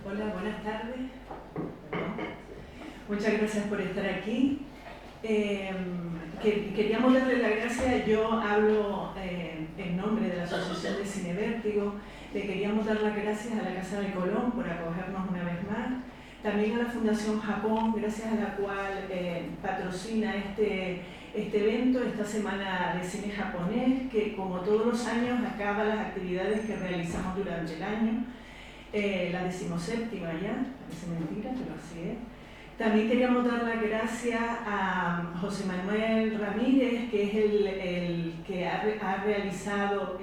Hola, buenas tardes. Muchas gracias por estar aquí. Queríamos darle las gracias, yo hablo en nombre de la Asociación de Cine Vértigo. Le queríamos dar las gracias a la Casa de Colón por acogernos una vez más. También a la Fundación Japón, gracias a la cual patrocina este evento, esta semana de cine japonés, que como todos los años acaba las actividades que realizamos durante el año. La 17ª ya, parece mentira, pero así es. También queríamos dar las gracias a José Manuel Ramírez, que es el que ha realizado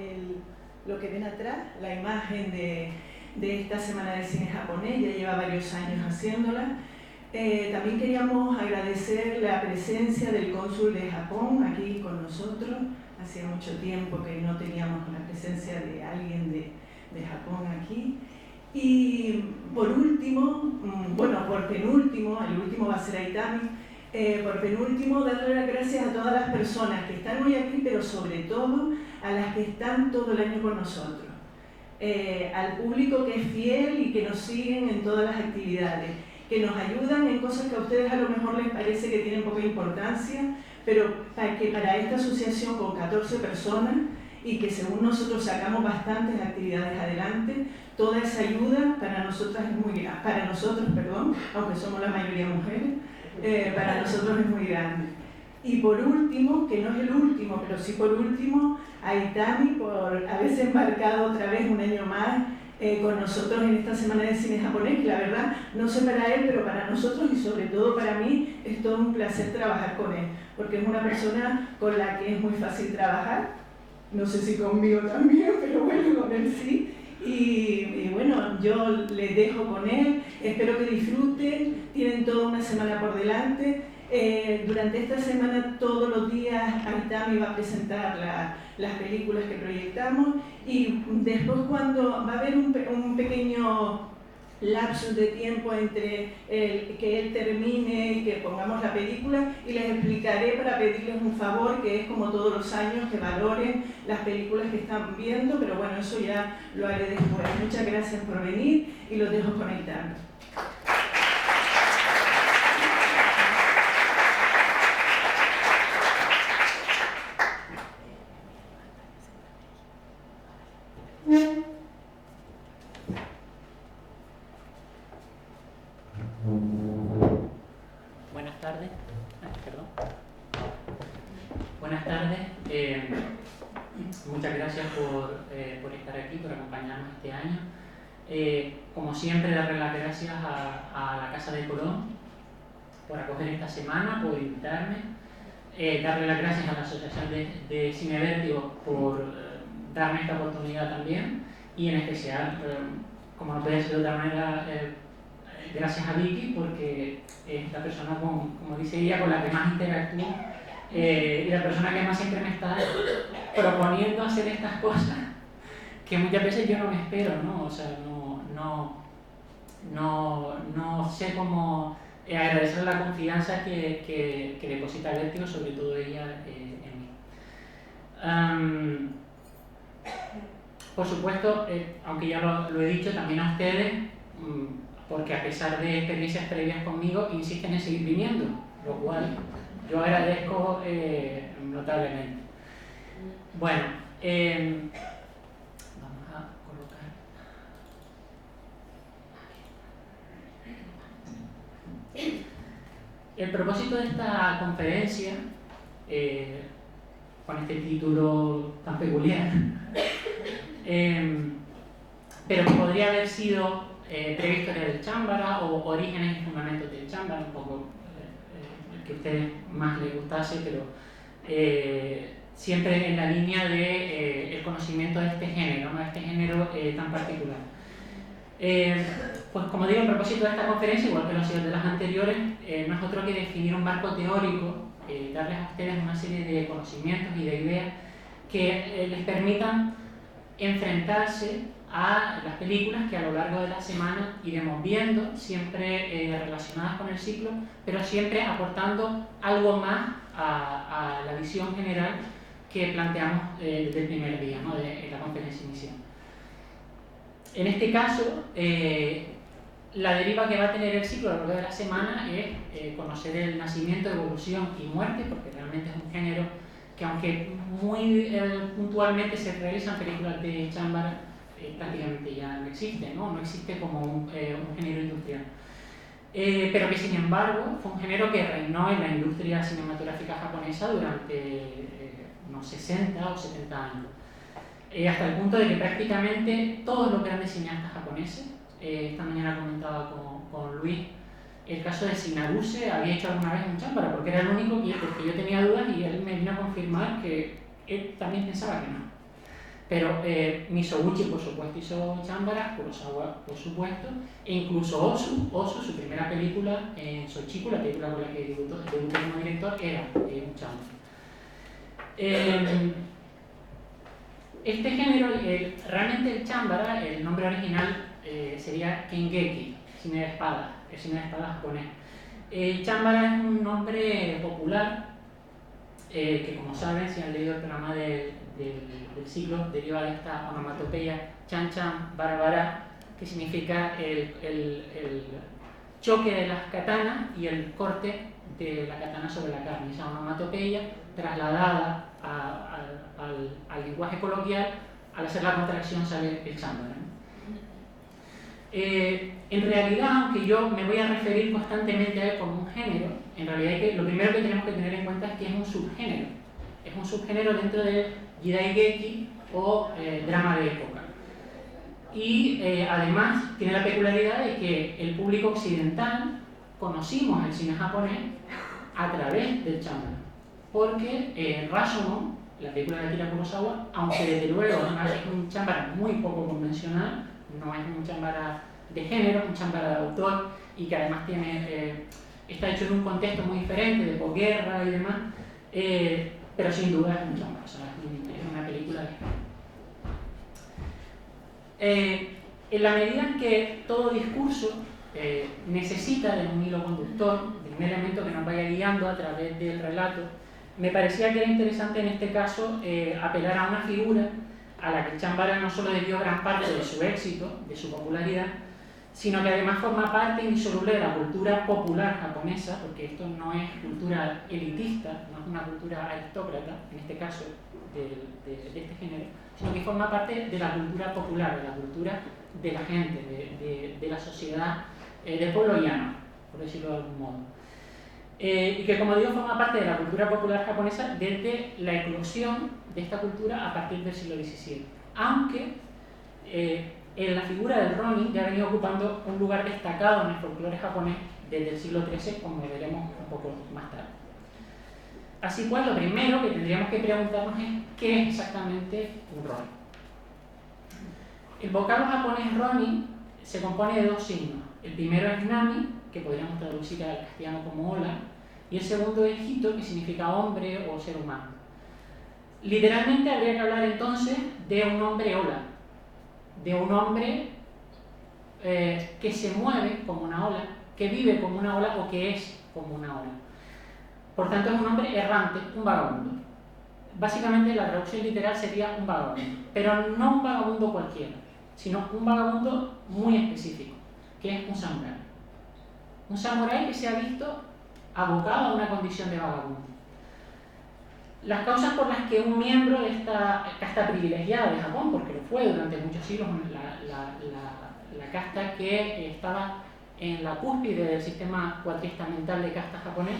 lo que ven atrás, la imagen de esta semana de cine japonés, ya lleva varios años haciéndola. También queríamos agradecer la presencia del cónsul de Japón aquí con nosotros. Hacía mucho tiempo que no teníamos la presencia de alguien de Japón aquí. Y por último, por penúltimo, el último va a ser Aitami, por penúltimo darle las gracias a todas las personas que están hoy aquí, pero sobre todo a las que están todo el año con nosotros, al público que es fiel y que nos siguen en todas las actividades, que nos ayudan en cosas que a ustedes a lo mejor les parece que tienen poca importancia, pero para esta asociación con 14 personas y que según nosotros sacamos bastantes actividades adelante, toda esa ayuda para nosotros es muy grande, aunque somos la mayoría mujeres, para nosotros es muy grande. Y por último, que no es el último, pero sí por último, a Aitami por haberse embarcado otra vez un año más con nosotros en esta semana de cine japonés, que la verdad, no sé para él, pero para nosotros y sobre todo para mí, es todo un placer trabajar con él, porque es una persona con la que es muy fácil trabajar. No sé si conmigo también, pero bueno, con él sí. Y bueno, yo les dejo con él, espero que disfruten, tienen toda una semana por delante. Durante esta semana, todos los días, Aitami va a presentar las películas que proyectamos y después cuando va a haber un pequeño lapsus de tiempo entre que él termine y que pongamos la película, y les explicaré para pedirles un favor, que es como todos los años, que valoren las películas que están viendo, pero bueno, eso ya lo haré después. Muchas gracias por venir y los dejo conectando. Buenas tardes. Buenas tardes. Muchas gracias por estar aquí, por acompañarnos este año. Como siempre, darle las gracias a la Casa de Colón por acoger esta semana, por invitarme. Darle las gracias a la Asociación de Cine Vértigo por darme esta oportunidad también. Y en especial, como no puede ser de otra manera, gracias a Vicky, porque es la persona, como dice ella, con la que más interactúo y la persona que más siempre me está proponiendo hacer estas cosas que muchas veces yo no me espero, ¿no? O sea, no sé cómo agradecer la confianza que deposita Vértigo, sobre todo ella en mí. Por supuesto, aunque ya lo he dicho también a ustedes, porque a pesar de experiencias previas conmigo, insisten en seguir viniendo, lo cual yo agradezco notablemente. Bueno, vamos a colocar. El propósito de esta conferencia, con este título tan peculiar, pero que podría haber sido Prehistoria del Chámbara o Orígenes y Fundamentos del Chámbara, un poco el que a ustedes más les gustase, pero siempre en la línea de el conocimiento de este género, ¿no? Este género tan particular. Pues como digo, el propósito de esta conferencia, igual que lo ha sido de las anteriores, no es otro que definir un marco teórico, darles a ustedes una serie de conocimientos y de ideas que les permitan enfrentarse a las películas que a lo largo de la semana iremos viendo, siempre relacionadas con el ciclo, pero siempre aportando algo más a la visión general que planteamos desde el primer día, ¿no? de la conferencia inicial. En este caso, la deriva que va a tener el ciclo a lo largo de la semana es conocer el nacimiento, evolución y muerte, porque realmente es un género que, aunque muy puntualmente se realizan películas de Chambara, prácticamente ya no existe, ¿no? No existe como un género industrial. Pero que sin embargo fue un género que reinó en la industria cinematográfica japonesa durante unos 60 o 70 años. Hasta el punto de que prácticamente todos los grandes cineastas japoneses, esta mañana comentaba con Luis, el caso de Sinaruse había hecho alguna vez un Chambara, porque era el único que yo tenía dudas y él me vino a confirmar que él también pensaba que no. Pero Misoguchi, por supuesto, hizo Chambara, Kurosawa, por supuesto, e incluso Ozu, su primera película, Soichiku, la película con la que debutó como director, era un Chambara. Este género, realmente el Chambara, el nombre original sería Kengeki, cine de espadas, el cine de espadas japonés. Chambara es un nombre popular que, como saben, si han leído el programa del ciclo, deriva de esta onomatopeya chan chan bara bara, que significa el choque de las katanas y el corte de la katana sobre la carne. Esa onomatopeya trasladada al lenguaje coloquial, al hacer la contracción sale el Chambara, ¿no? En realidad, aunque yo me voy a referir constantemente a él como un género, en realidad lo primero que tenemos que tener en cuenta es que es un subgénero. Es un subgénero dentro de Jidaigeki o drama de época. Y además tiene la peculiaridad de que el público occidental conocimos el cine japonés a través del Chambara. Porque Rashomon, la película de Akira Kurosawa, aunque desde luego es un Chambara muy poco convencional, no es un Chambara de género, un Chambara de autor, y que además está hecho en un contexto muy diferente, de posguerra y demás, pero sin duda es un Chambara, o sea, es una película de género. En la medida en que todo discurso necesita de un hilo conductor, de un elemento que nos vaya guiando a través del relato, me parecía que era interesante en este caso apelar a una figura a la que Chambara no solo debió gran parte de su éxito, de su popularidad, sino que además forma parte indisoluble de la cultura popular japonesa, porque esto no es cultura elitista, no es una cultura aristócrata, en este caso de este género, sino que forma parte de la cultura popular, de la cultura de la gente, de la sociedad, del pueblo llano, por decirlo de algún modo. Y que, como digo, forma parte de la cultura popular japonesa desde la eclosión de esta cultura a partir del siglo XVII. Aunque en la figura del Ronin ya ha venido ocupando un lugar destacado en el folclore japonés desde el siglo XIII, como veremos un poco más tarde. Así pues, lo primero que tendríamos que preguntarnos es ¿qué es exactamente un Ronin? El vocablo japonés Ronin se compone de dos signos. El primero es Nami, que podríamos traducir al castellano como hola, y el segundo es Hito, que significa hombre o ser humano. Literalmente habría que hablar entonces de un hombre ola, de un hombre que se mueve como una ola, que vive como una ola o que es como una ola. Por tanto, es un hombre errante, un vagabundo. Básicamente la traducción literal sería un vagabundo, pero no un vagabundo cualquiera, sino un vagabundo muy específico, que es un samurái. Un samurái que se ha visto abocado a una condición de vagabundo. Las causas por las que un miembro de esta casta privilegiada de Japón, porque lo fue durante muchos siglos la casta que estaba en la cúspide del sistema cuatriestamental de casta japonés,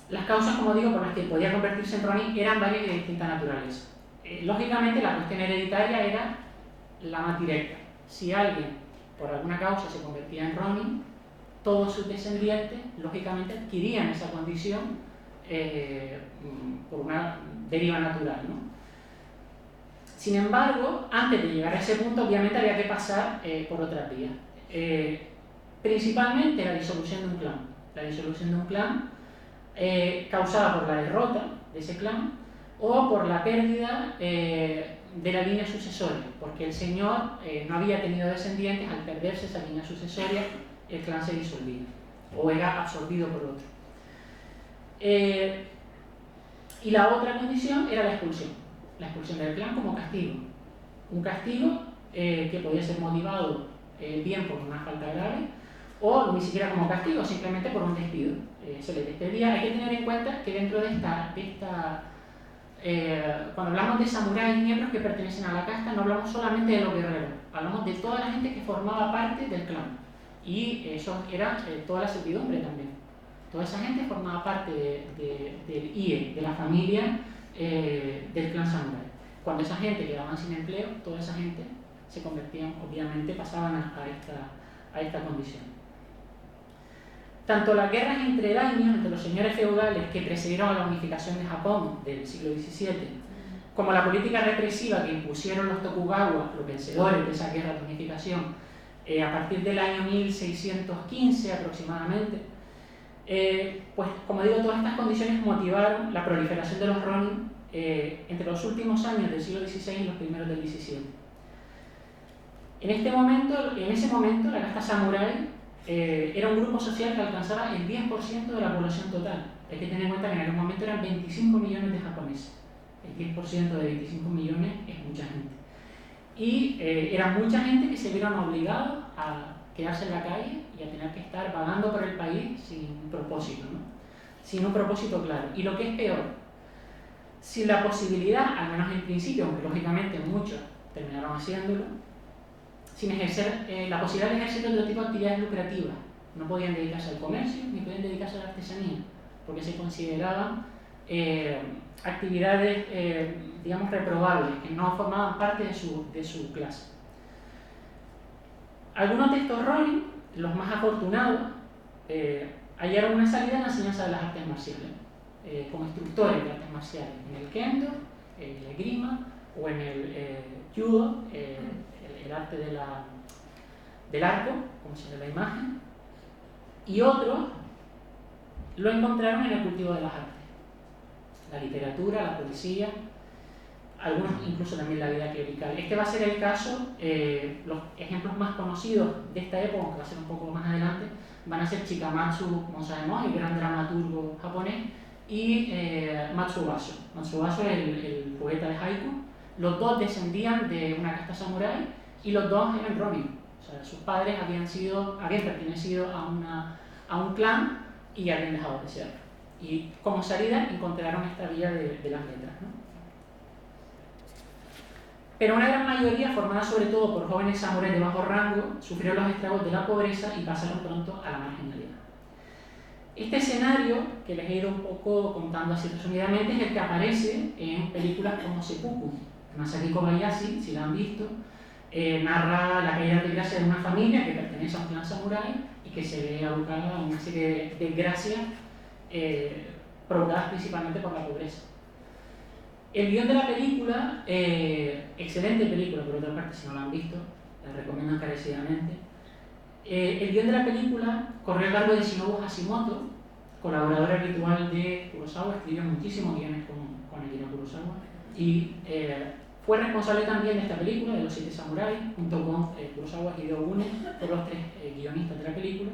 las causas, como digo, por las que podía convertirse en Ronin eran varias y de distinta naturaleza. Lógicamente, la cuestión hereditaria era la más directa. Si alguien, por alguna causa, se convertía en Ronin, todos sus descendientes, lógicamente, adquirían esa condición por una deriva natural, ¿no? Sin embargo, antes de llegar a ese punto, obviamente había que pasar por otras vías. Principalmente la disolución de un clan. La disolución de un clan causada por la derrota de ese clan o por la pérdida de la línea sucesoria, porque el señor no había tenido descendientes. Al perderse esa línea sucesoria, el clan se disolvía o era absorbido por otro. Y la otra condición era la expulsión del clan como castigo. Un castigo que podía ser motivado bien por una falta grave o ni siquiera como castigo, simplemente por un despido. Se le despedía. Hay que tener en cuenta que dentro de cuando hablamos de samuráis, miembros que pertenecen a la casta, no hablamos solamente de los guerreros, hablamos de toda la gente que formaba parte del clan. Y eso era toda la servidumbre también. Toda esa gente formaba parte del IE, de la familia del clan samurái. Cuando esa gente quedaba sin empleo, toda esa gente se convertían, obviamente, pasaban a esta condición. Tanto las guerras entre daimios, entre los señores feudales que precedieron a la unificación de Japón del siglo XVII, como la política represiva que impusieron los Tokugawa, los vencedores de esa guerra de unificación, a partir del año 1615 aproximadamente, pues como digo, todas estas condiciones motivaron la proliferación de los ronin entre los últimos años del siglo XVI y los primeros del XVII. En ese momento, la casta samurái era un grupo social que alcanzaba el 10% de la población total. Hay que tener en cuenta que en aquel momento eran 25 millones de japoneses. El 10% de 25 millones es mucha gente. Y era mucha gente que se vieron obligados a quedarse en la calle y a tener que estar vagando por el país sin propósito, ¿no? Sin un propósito claro. Y lo que es peor, sin la posibilidad, al menos en principio, aunque lógicamente muchos terminaron haciéndolo, sin ejercer la posibilidad de ejercer otro tipo de actividades lucrativas. No podían dedicarse al comercio ni podían dedicarse a la artesanía, porque se consideraban actividades, digamos, reprobables, que no formaban parte de su clase. Algunos de estos ronin, los más afortunados, hallaron una salida en la enseñanza de las artes marciales, como instructores de artes marciales, en el kendo, la esgrima o en el judo, el arte del arco, como se ve en la imagen, y otros lo encontraron en el cultivo de las artes, la literatura, la poesía, algunos incluso también la vida clerical. Este va a ser el caso, los ejemplos más conocidos de esta época, aunque va a ser un poco más adelante, van a ser Chikamatsu, como sabemos, el gran dramaturgo japonés, y Matsubaso. Matsubaso es el poeta de haiku. Los dos descendían de una casta samurái y los dos eran ronin. O sea, sus padres habían pertenecido a un clan y habían dejado de serlo. Y como salida encontraron esta vía de las letras, ¿no? Pero una gran mayoría, formada sobre todo por jóvenes samuráis de bajo rango, sufrieron los estragos de la pobreza y pasaron pronto a la marginalidad. Este escenario, que les he ido un poco contando así resumidamente, es el que aparece en películas como Seppuku. Masaaki Kobayashi, si la han visto, narra la caída de desgracia de una familia que pertenece a un clan samurái y que se ve abocada a una serie de desgracias provocadas principalmente por la pobreza. El guión de la película, excelente película por otra parte, si no la han visto, la recomiendo encarecidamente. El guión de la película corrió a cargo de Shinobu Hashimoto, colaborador habitual de Kurosawa, escribió muchísimos guiones con Akira Kurosawa y fue responsable también de esta película, de Los Siete Samuráis, junto con Kurosawa y Hideo Une, por los tres guionistas de la película.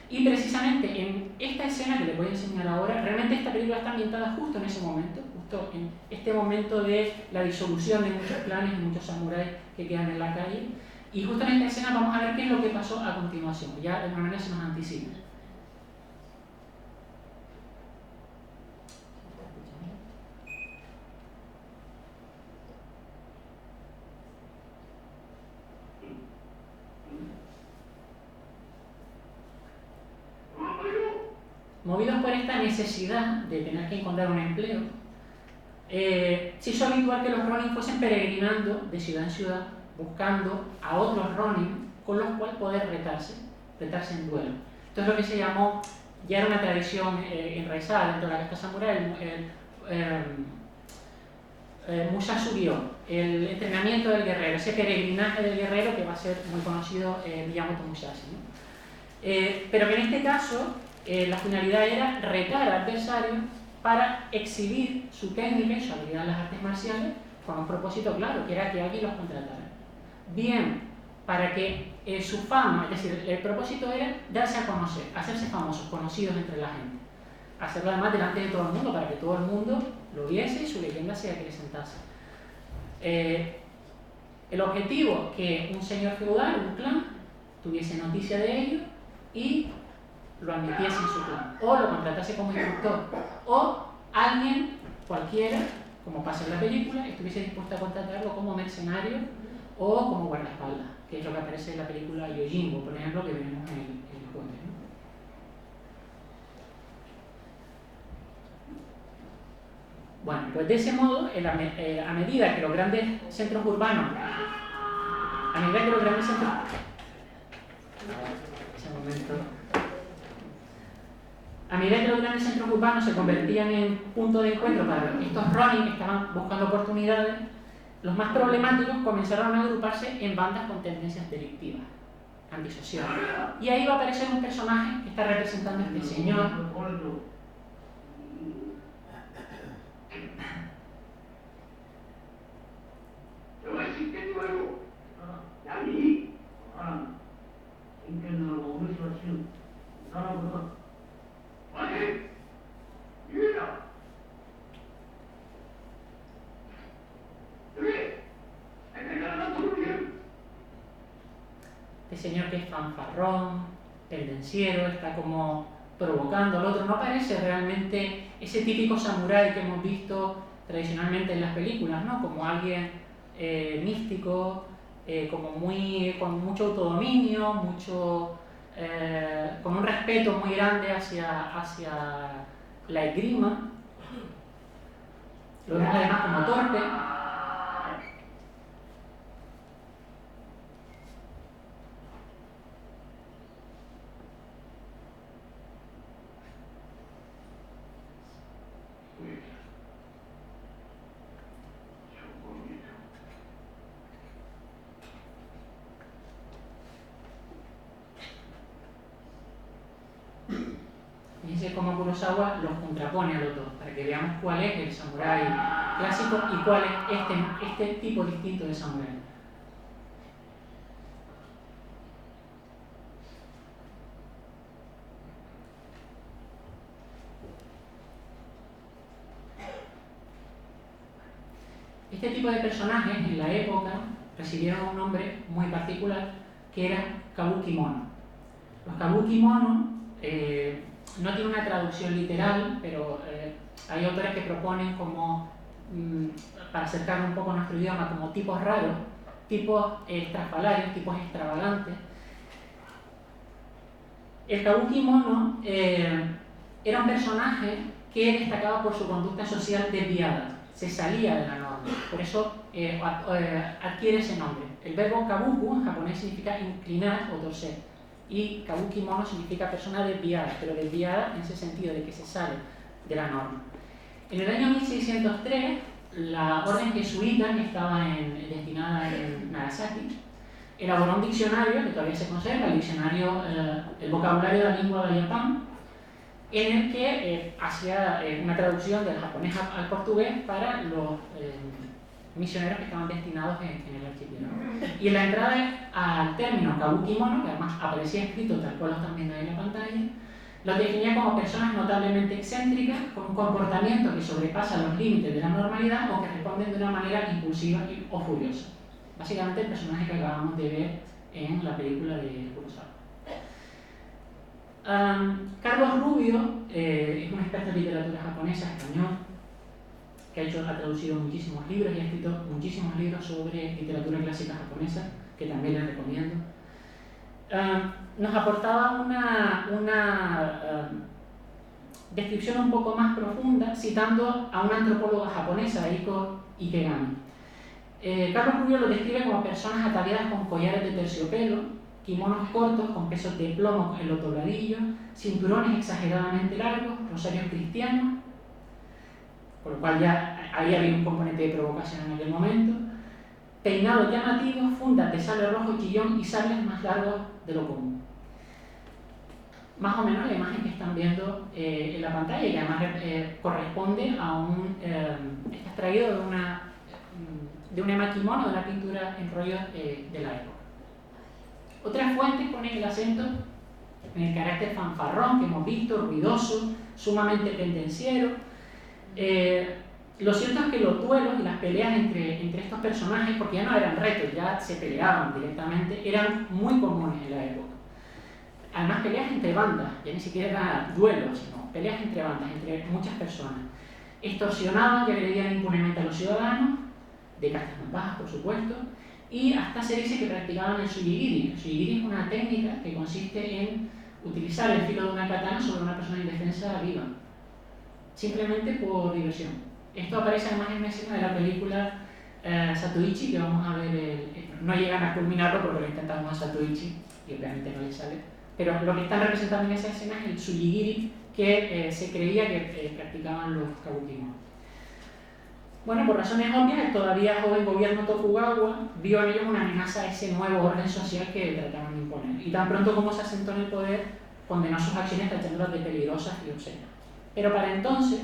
Y precisamente en esta escena que les voy a enseñar ahora, realmente esta película está ambientada justo en ese momento, justo en este momento de la disolución de muchos clanes y muchos samuráis que quedan en la calle. Y justo en esta escena vamos a ver qué es lo que pasó a continuación, ya de alguna manera se nos anticipa. Movidos por esta necesidad de tener que encontrar un empleo, se hizo habitual que los ronin fuesen peregrinando de ciudad en ciudad, buscando a otros ronin con los cuales poder retarse en duelo. Esto es lo que se llamó, ya era una tradición enraizada dentro de la casta samurái, Musasugyo, el entrenamiento del guerrero, ese peregrinaje del guerrero que va a ser muy conocido Miyamoto Musashi, ¿no? Pero que en este caso la finalidad era retar al adversario para exhibir su técnica y su habilidad en las artes marciales con un propósito claro, que era que alguien los contratara. Bien, para que su fama, es decir, el propósito era darse a conocer, hacerse famosos, conocidos entre la gente. Hacerlo además delante de todo el mundo, para que todo el mundo lo viese y su leyenda se acrecentase. El objetivo, que un señor feudal, un clan, tuviese noticia de ello y lo admitiese en su clan, o lo contratase como instructor, o alguien, cualquiera, como pasa en la película, estuviese dispuesto a contratarlo como mercenario o como guardaespaldas, que es lo que aparece en la película Yojimbo, por ejemplo, que vemos en el juego, ¿no? Bueno, pues de ese modo, a medida que los grandes centros urbanos, se convertían en punto de encuentro para estos Ronin que estaban buscando oportunidades, los más problemáticos comenzaron a agruparse en bandas con tendencias delictivas, antisociales. Y ahí va a aparecer un personaje que está representando a este señor. Este señor que es fanfarrón, pendenciero, está como provocando al otro. No parece realmente ese típico samurái que hemos visto tradicionalmente en las películas, ¿no? Como alguien místico, con mucho autodominio, con un respeto muy grande hacia la esgrima. Lo vemos además como torpe. Fíjense cómo Kurosawa los contrapone a los dos, para que veamos cuál es el samurái clásico y cuál es este tipo distinto de samurái. Este tipo de personajes en la época recibieron un nombre muy particular, que era kabuki mono. Los kabuki mono no tiene una traducción literal, pero hay autores que proponen como, para acercarlo un poco a nuestro idioma, como tipos raros, tipos estrafalarios, tipos extravagantes. El kabuki mono era un personaje que destacaba por su conducta social desviada, se salía de la norma, por eso adquiere ese nombre. El verbo kabuku en japonés significa inclinar o torcer, y kabuki mono significa persona desviada, pero desviada en ese sentido de que se sale de la norma. En el año 1603, la orden jesuita, que estaba destinada en Nagasaki, elaboró un diccionario que todavía se conserva, el vocabulario de la lengua de Japón, en el que hacía una traducción del japonés al portugués para los misioneros que estaban destinados en el archipiélago. Y en la entrada al término kabuki mono, que además aparecía escrito tal cual lo están viendo ahí en la pantalla, lo definía como personas notablemente excéntricas, con un comportamiento que sobrepasa los límites de la normalidad o que responden de una manera impulsiva o furiosa. Básicamente el personaje que acabamos de ver en la película de Kurosawa. Carlos Rubio es un experto en literatura japonesa español que ha traducido muchísimos libros y ha escrito muchísimos libros sobre literatura clásica japonesa, que también les recomiendo. Nos aportaba una descripción un poco más profunda, citando a una antropóloga japonesa, Eiko Ikegami. Carlos Rubio lo describe como personas ataviadas con collares de terciopelo, kimonos cortos con pesos de plomo en los dobladillos, cinturones exageradamente largos, rosarios cristianos, por lo cual ya ahí había un componente de provocación en aquel momento, peinados llamativos, fundas de sable rojo chillón y sables más largos de lo común. Más o menos la imagen que están viendo en la pantalla, que además corresponde a está extraído de un emakimono, de una pintura en rollo de la época. Otras fuentes ponen el acento en el carácter fanfarrón que hemos visto, ruidoso, sumamente pendenciero. Lo cierto es que los duelos y las peleas entre estos personajes, porque ya no eran retos, ya se peleaban directamente, eran muy comunes en la época. Además, peleas entre bandas, ya ni siquiera eran duelos, sino peleas entre bandas, entre muchas personas. Extorsionaban y agredían impunemente a los ciudadanos, de castas más bajas, por supuesto, y hasta se dice que practicaban el sugigiri. El sugigiri es una técnica que consiste en utilizar el filo de una katana sobre una persona indefensa viva, simplemente por diversión. Esto aparece además en una escena de la película Zatoichi, que vamos a ver, no llegan a culminarlo porque lo intentamos a Zatoichi y obviamente no le sale, pero lo que están representando en esa escena es el sugigiri que se creía que practicaban los kabuki mono. Bueno, por razones obvias, el todavía joven gobierno Tokugawa vio en ellos una amenaza a ese nuevo orden social que trataban de imponer, y tan pronto como se asentó en el poder, condenó sus acciones tachándolas de peligrosas y obscenas. Pero para entonces,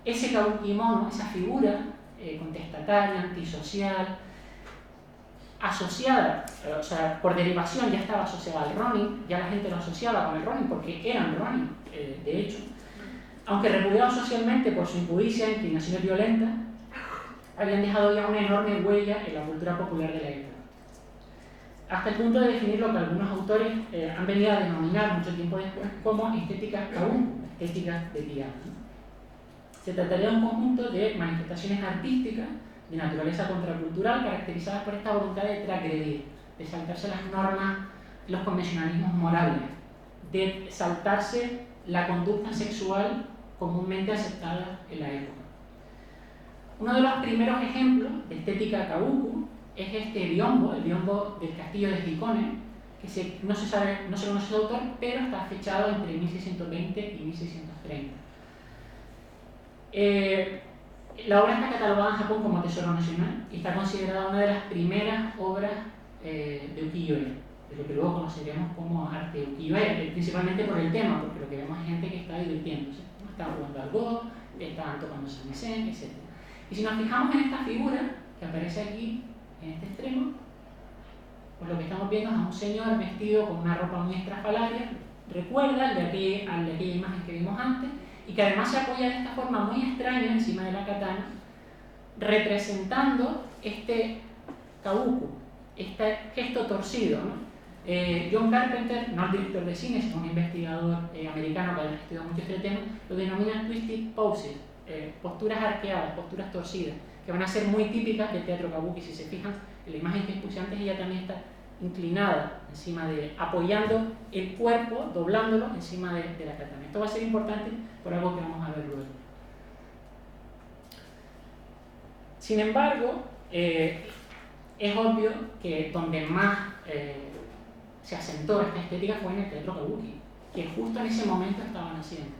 ese kabuki mono, esa figura contestataria, antisocial, asociada, o sea, por derivación ya estaba asociada al Ronin, ya la gente lo asociaba con el Ronin porque eran Ronin, de hecho, aunque repudiados socialmente por su imprudencia e inclinaciones violentas, habían dejado ya una enorme huella en la cultura popular de la época. Hasta el punto de definir lo que algunos autores han venido a denominar mucho tiempo después como estética kabuki, estética de piano. Se trataría de un conjunto de manifestaciones artísticas de naturaleza contracultural caracterizadas por esta voluntad de transgredir, de saltarse las normas, los convencionalismos morales, de saltarse la conducta sexual comúnmente aceptada en la época. Uno de los primeros ejemplos de estética kabuki es este biombo, el biombo del castillo de Hikone, que no se conoce su autor, pero está fechado entre 1620 y 1630. La obra está catalogada en Japón como Tesoro Nacional y está considerada una de las primeras obras de ukiyo-e, de lo que luego conoceríamos como arte ukiyo-e, principalmente por el tema, porque lo que vemos es gente que está divirtiéndose, ¿no? Están jugando al go, están tocando samisen, etc. Y si nos fijamos en esta figura que aparece aquí, en este extremo, pues lo que estamos viendo es a un señor vestido con una ropa muy estrafalaria, recuerda al de aquella imagen que vimos antes, y que además se apoya de esta forma muy extraña encima de la katana, representando este kabuki, este gesto torcido, ¿no? John Carpenter, no el director de cine, sino un investigador americano que ha estudiado mucho este tema, lo denomina twisted poses, posturas arqueadas, posturas torcidas, que van a ser muy típicas del teatro kabuki. Si se fijan, en la imagen que puse antes, ella también está inclinada, apoyando el cuerpo, doblándolo encima de la katana. Esto va a ser importante por algo que vamos a ver luego. Sin embargo, es obvio que donde más se asentó esta estética fue en el teatro kabuki, que justo en ese momento estaban haciendo.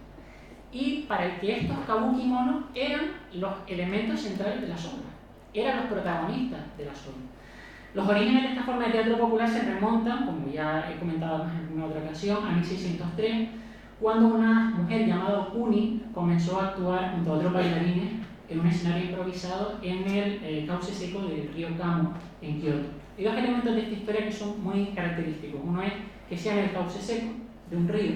Y para el que estos kabuki monos eran los elementos centrales de las obras, eran los protagonistas de las obras. Los orígenes de esta forma de teatro popular se remontan, como ya he comentado en una otra ocasión, a 1603, cuando una mujer llamada Okuni comenzó a actuar junto a otros bailarines en un escenario improvisado en el cauce seco del río Kamo, en Kioto. Hay dos elementos de esta historia que son muy característicos. Uno es que sea en el cauce seco de un río,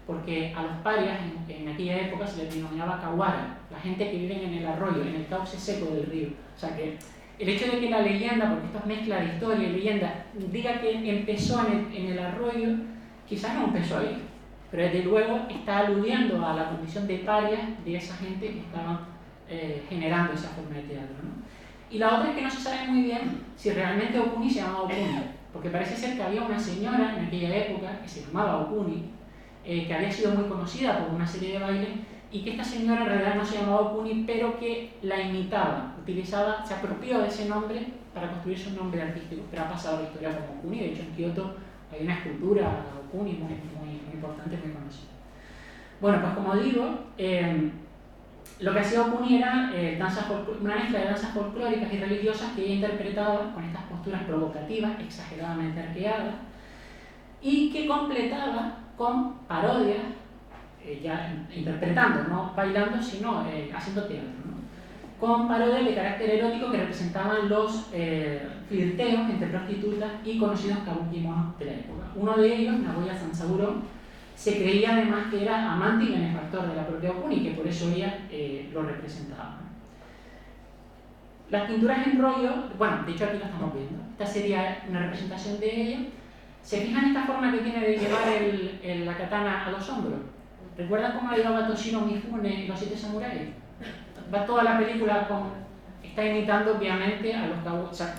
porque a los parias en aquella época se les denominaba kawara, la gente que vive en el arroyo, en el cauce seco del río. O sea que el hecho de que la leyenda, porque esto es mezcla de historia y leyenda, diga que empezó en el arroyo, quizás no empezó ahí, pero desde luego está aludiendo a la condición de parias de esa gente que estaba generando esa forma de teatro, ¿no? Y la otra es que no se sabe muy bien si realmente Okuni se llamaba Okuni, porque parece ser que había una señora en aquella época que se llamaba Okuni, que había sido muy conocida por una serie de bailes, y que esta señora en realidad no se llamaba Okuni, pero que la imitaba, se apropió de ese nombre para construir su nombre artístico, pero ha pasado la historia como Okuni. De hecho, en Kioto hay una escultura Okuni muy importante, muy conocida. Bueno, pues como digo, lo que hacía Okuni era una mezcla de danzas folclóricas y religiosas que ella interpretaba con estas posturas provocativas, exageradamente arqueadas, y que completaba con parodias, ya interpretando, no bailando, sino haciendo teatro, ¿no? Con parodias de carácter erótico que representaban los flirteos entre prostitutas y conocidos kabuki monos de la época. Uno de ellos, Nagoya Sansaburo, se creía además que era amante y benefactor de la propia Okuni y que por eso ella lo representaba. Las pinturas en rollo, bueno, de hecho aquí lo estamos viendo, esta sería una representación de ella. ¿Se fijan esta forma que tiene de llevar la katana a los hombros? ¿Recuerdan cómo la llevaba Toshiro Mifune en Los Siete Samuráis? Va toda la película está imitando obviamente a los Kurosawa. O sea,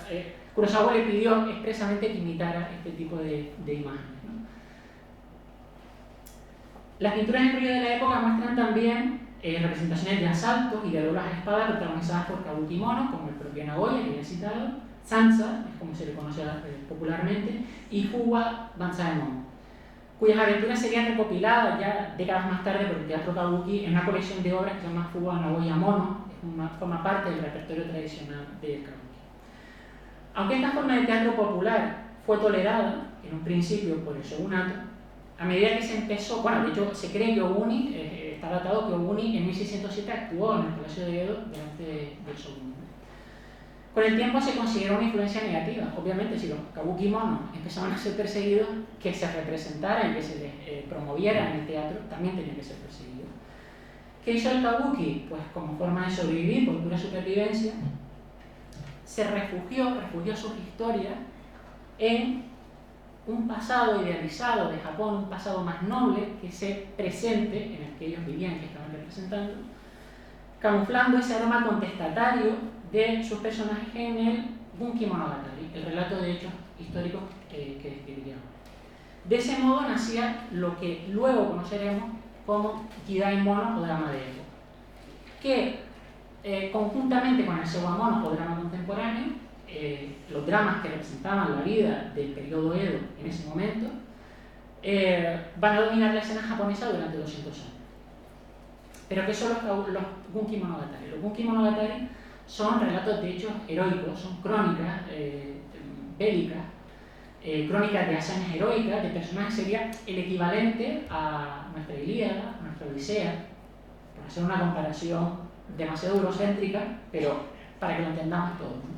Kurosawa le pidió expresamente que imitara este tipo de imágenes, ¿no? Las pinturas en rollo de la época muestran también representaciones de asaltos y de doblas a espada protagonizadas por kabuki mono, como el propio Nagoya, que ya he citado, Sansa, es como se le conoce popularmente, y Fuwa Banzaemon, cuyas aventuras serían recopiladas ya décadas más tarde por el teatro kabuki en una colección de obras que se llama Fuwa Nagoya Mono, que forma parte del repertorio tradicional del kabuki. Aunque esta forma de teatro popular fue tolerada en un principio por el shogunato, a medida que se empezó, bueno, de hecho se cree que Oguni, está datado que Oguni en 1607 actuó en el Palacio de Edo delante del shogun. Con el tiempo se consideró una influencia negativa. Obviamente, si los kabuki monos empezaban a ser perseguidos, que se representara y que se les promoviera en el teatro, también tenía que ser perseguido. ¿Qué hizo el kabuki? Pues como forma de sobrevivir, por pura supervivencia, se refugió sus historias en un pasado idealizado de Japón, un pasado más noble que ese presente en el que ellos vivían, que estaban representando, camuflando ese aroma contestatario de sus personajes en el Bunki Monogatari, el relato de hechos históricos que describiríamos. De ese modo nacía lo que luego conoceremos como Kidai Mono o drama de Edo, que conjuntamente con el Seiwa Mono o drama contemporáneo, los dramas que representaban la vida del periodo Edo en ese momento, van a dominar la escena japonesa durante 200 años. Pero ¿qué son los Bunki Monogatari? Los Bunki Monogatari son relatos de hechos heroicos, son crónicas bélicas, crónicas de hazañas heroicas, de personajes. Sería el equivalente a nuestra Ilíada, a nuestra Odisea, por hacer una comparación demasiado eurocéntrica, pero para que lo entendamos todos, ¿no?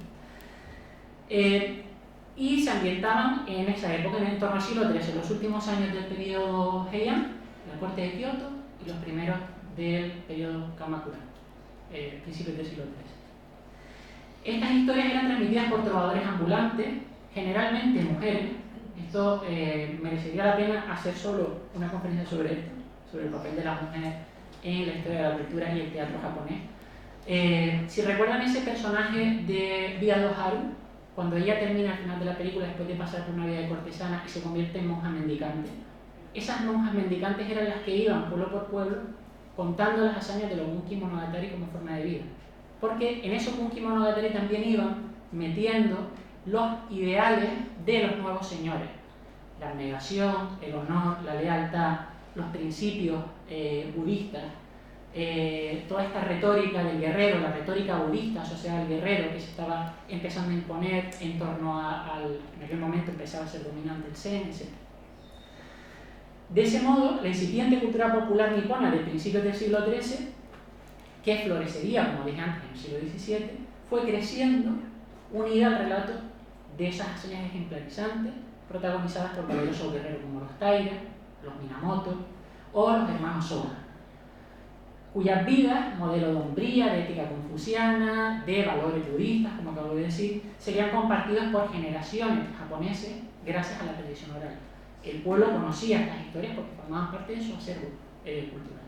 Y se ambientaban en esa época, en el entorno al siglo XIII, los últimos años del periodo Heian, la corte de Kioto, y los primeros del periodo Kamakura, principios del siglo XIII. Estas historias eran transmitidas por trovadores ambulantes, generalmente mujeres. Esto merecería la pena hacer solo una conferencia sobre esto, sobre el papel de la mujer en la historia de la cultura y el teatro japonés. Si recuerdan ese personaje de Bidado Haru, cuando ella termina al final de la película, después de pasar por una vida de cortesana y se convierte en monja mendicante, esas monjas mendicantes eran las que iban pueblo por pueblo contando las hazañas de los Bunki Monogatari como forma de vida. Porque en esos Bunki Monogatari también iban metiendo los ideales de los nuevos señores: la abnegación, el honor, la lealtad, los principios budistas, toda esta retórica del guerrero, la retórica budista asociada al guerrero que se estaba empezando a imponer en torno en aquel momento empezaba a ser dominante el Zen, etc. De ese modo, la incipiente cultura popular nipona de principios del siglo XIII, que florecería, como dije antes, en el siglo XVII, fue creciendo unida al relato de esas hazañas ejemplarizantes protagonizadas por valerosos guerreros como los Taira, los Minamoto o los hermanos Soga, cuyas vidas, modelo de hombría, de ética confuciana, de valores budistas, como acabo de decir, serían compartidos por generaciones japoneses gracias a la tradición oral. El pueblo conocía estas historias porque formaban parte de su acervo cultural.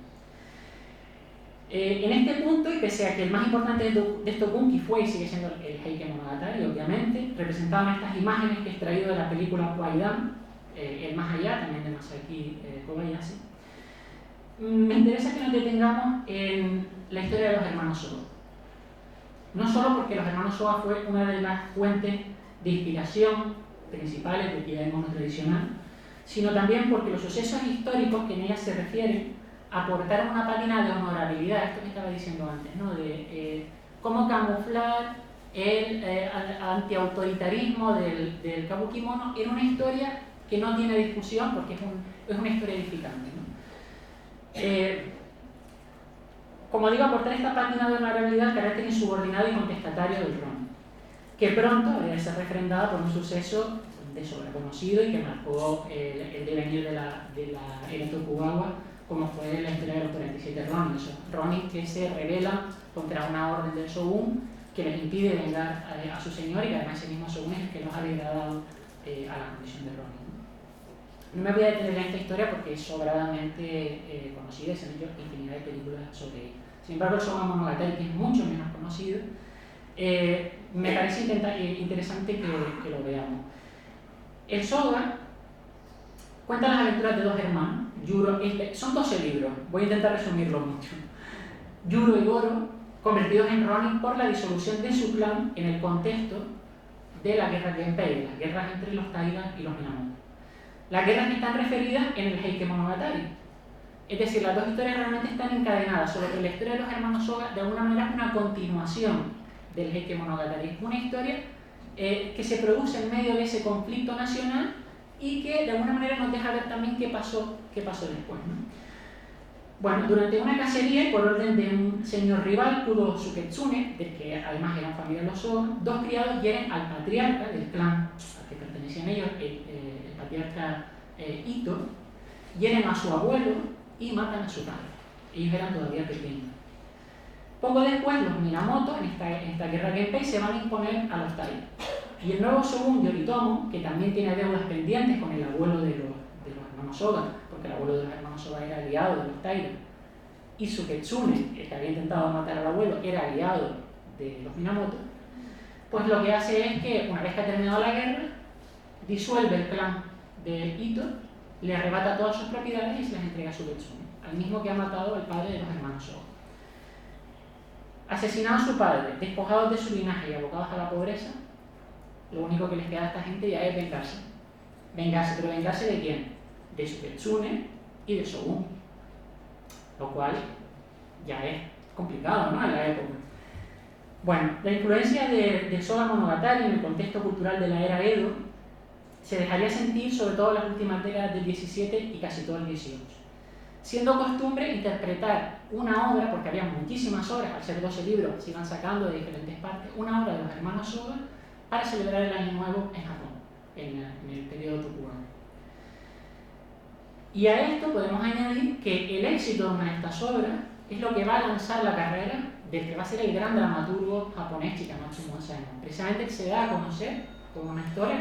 En este punto, y pese a que el más importante de estos bunki fue y sigue siendo el Heike Monogatari, obviamente, representaban estas imágenes que he extraído de la película Kwaidan, El Más Allá, también de Masaki Kobayashi. Me interesa que nos detengamos en la historia de los hermanos Soga. No solo porque los hermanos Soga fue una de las fuentes de inspiración principales del Kidai Mono tradicional, sino también porque los sucesos históricos que en ellas se refieren aportaron una página de honorabilidad, esto que estaba diciendo antes, ¿no? De cómo camuflar el antiautoritarismo del Kabuki Mono en una historia que no tiene discusión porque es una historia edificante, ¿no? Como digo, aportar esta página de honorabilidad al carácter insubordinado y contestatario del Ron, que pronto habría de ser refrendada por un suceso de sobra conocido y que marcó el devenir de la era Tokugawa, como fue la historia de los 47 Ronin. Ronin que se rebelan contra una orden del shogun que les impide vengar a su señor, y que además ese mismo shogun es el que los ha degradado a la condición de Ronin. No me voy a detener en esta historia porque es sobradamente conocida y se han hecho infinidad de películas sobre ella. Sin embargo, el Shogun Monogatari, que es mucho menos conocido, me parece interesante que lo veamos. El Shogun cuenta las aventuras de dos hermanos, Yuro, son 12 libros, voy a intentar resumirlo mucho. Yuro y Goro, convertidos en Ronin por la disolución de su clan en el contexto de la guerra Genpei, las guerras entre los Taiga y los Minamoto. Las guerras que están referidas en el Heike Monogatari. Es decir, las dos historias realmente están encadenadas, solo que la historia de los hermanos Soga de alguna manera es una continuación del Heike Monogatari. Es una historia que se produce en medio de ese conflicto nacional y que de alguna manera nos deja ver también qué pasó después, ¿no? Bueno, durante una cacería, por orden de un señor rival, Kuro Suketsune, del que además eran familia de los Soga, dos criados hieren al patriarca del clan al que pertenecían ellos, el patriarca Ito, hieren a su abuelo y matan a su padre. Ellos eran todavía pequeños. Poco después, los Minamoto, en esta guerra Genpei, se van a imponer a los Taiga. Y el nuevo shogun Yoritomo, que también tiene deudas pendientes con el abuelo de los hermanos Soga, porque el abuelo de los hermanos Soga era aliado de los Taiga, y Suketsune, el que había intentado matar al abuelo, era aliado de los Minamoto, pues lo que hace es que, una vez que ha terminado la guerra, disuelve el clan de Ito, le arrebata todas sus propiedades y se las entrega a Suketsune, al mismo que ha matado al padre de los hermanos Soga. Asesinados a su padre, despojados de su linaje y abocados a la pobreza, lo único que les queda a esta gente ya es vengarse. Vengarse, pero ¿vengarse de quién? De Suketsune y de Shogun. Lo cual ya es complicado, ¿no?, en la época. Bueno, la influencia de Soga Monogatari en el contexto cultural de la era Edo se dejaría sentir sobre todo en las últimas décadas del 17 y casi todo el 18. Siendo costumbre interpretar una obra, porque había muchísimas obras, al ser 12 libros, se iban sacando de diferentes partes, una obra de los hermanos Soga para celebrar el Año Nuevo en Japón, en el periodo Tokugawa. Y a esto podemos añadir que el éxito de una de estas obras es lo que va a lanzar la carrera del que va a ser el gran dramaturgo japonés Chikamatsu Mosaemon. Precisamente se da a conocer con una historia,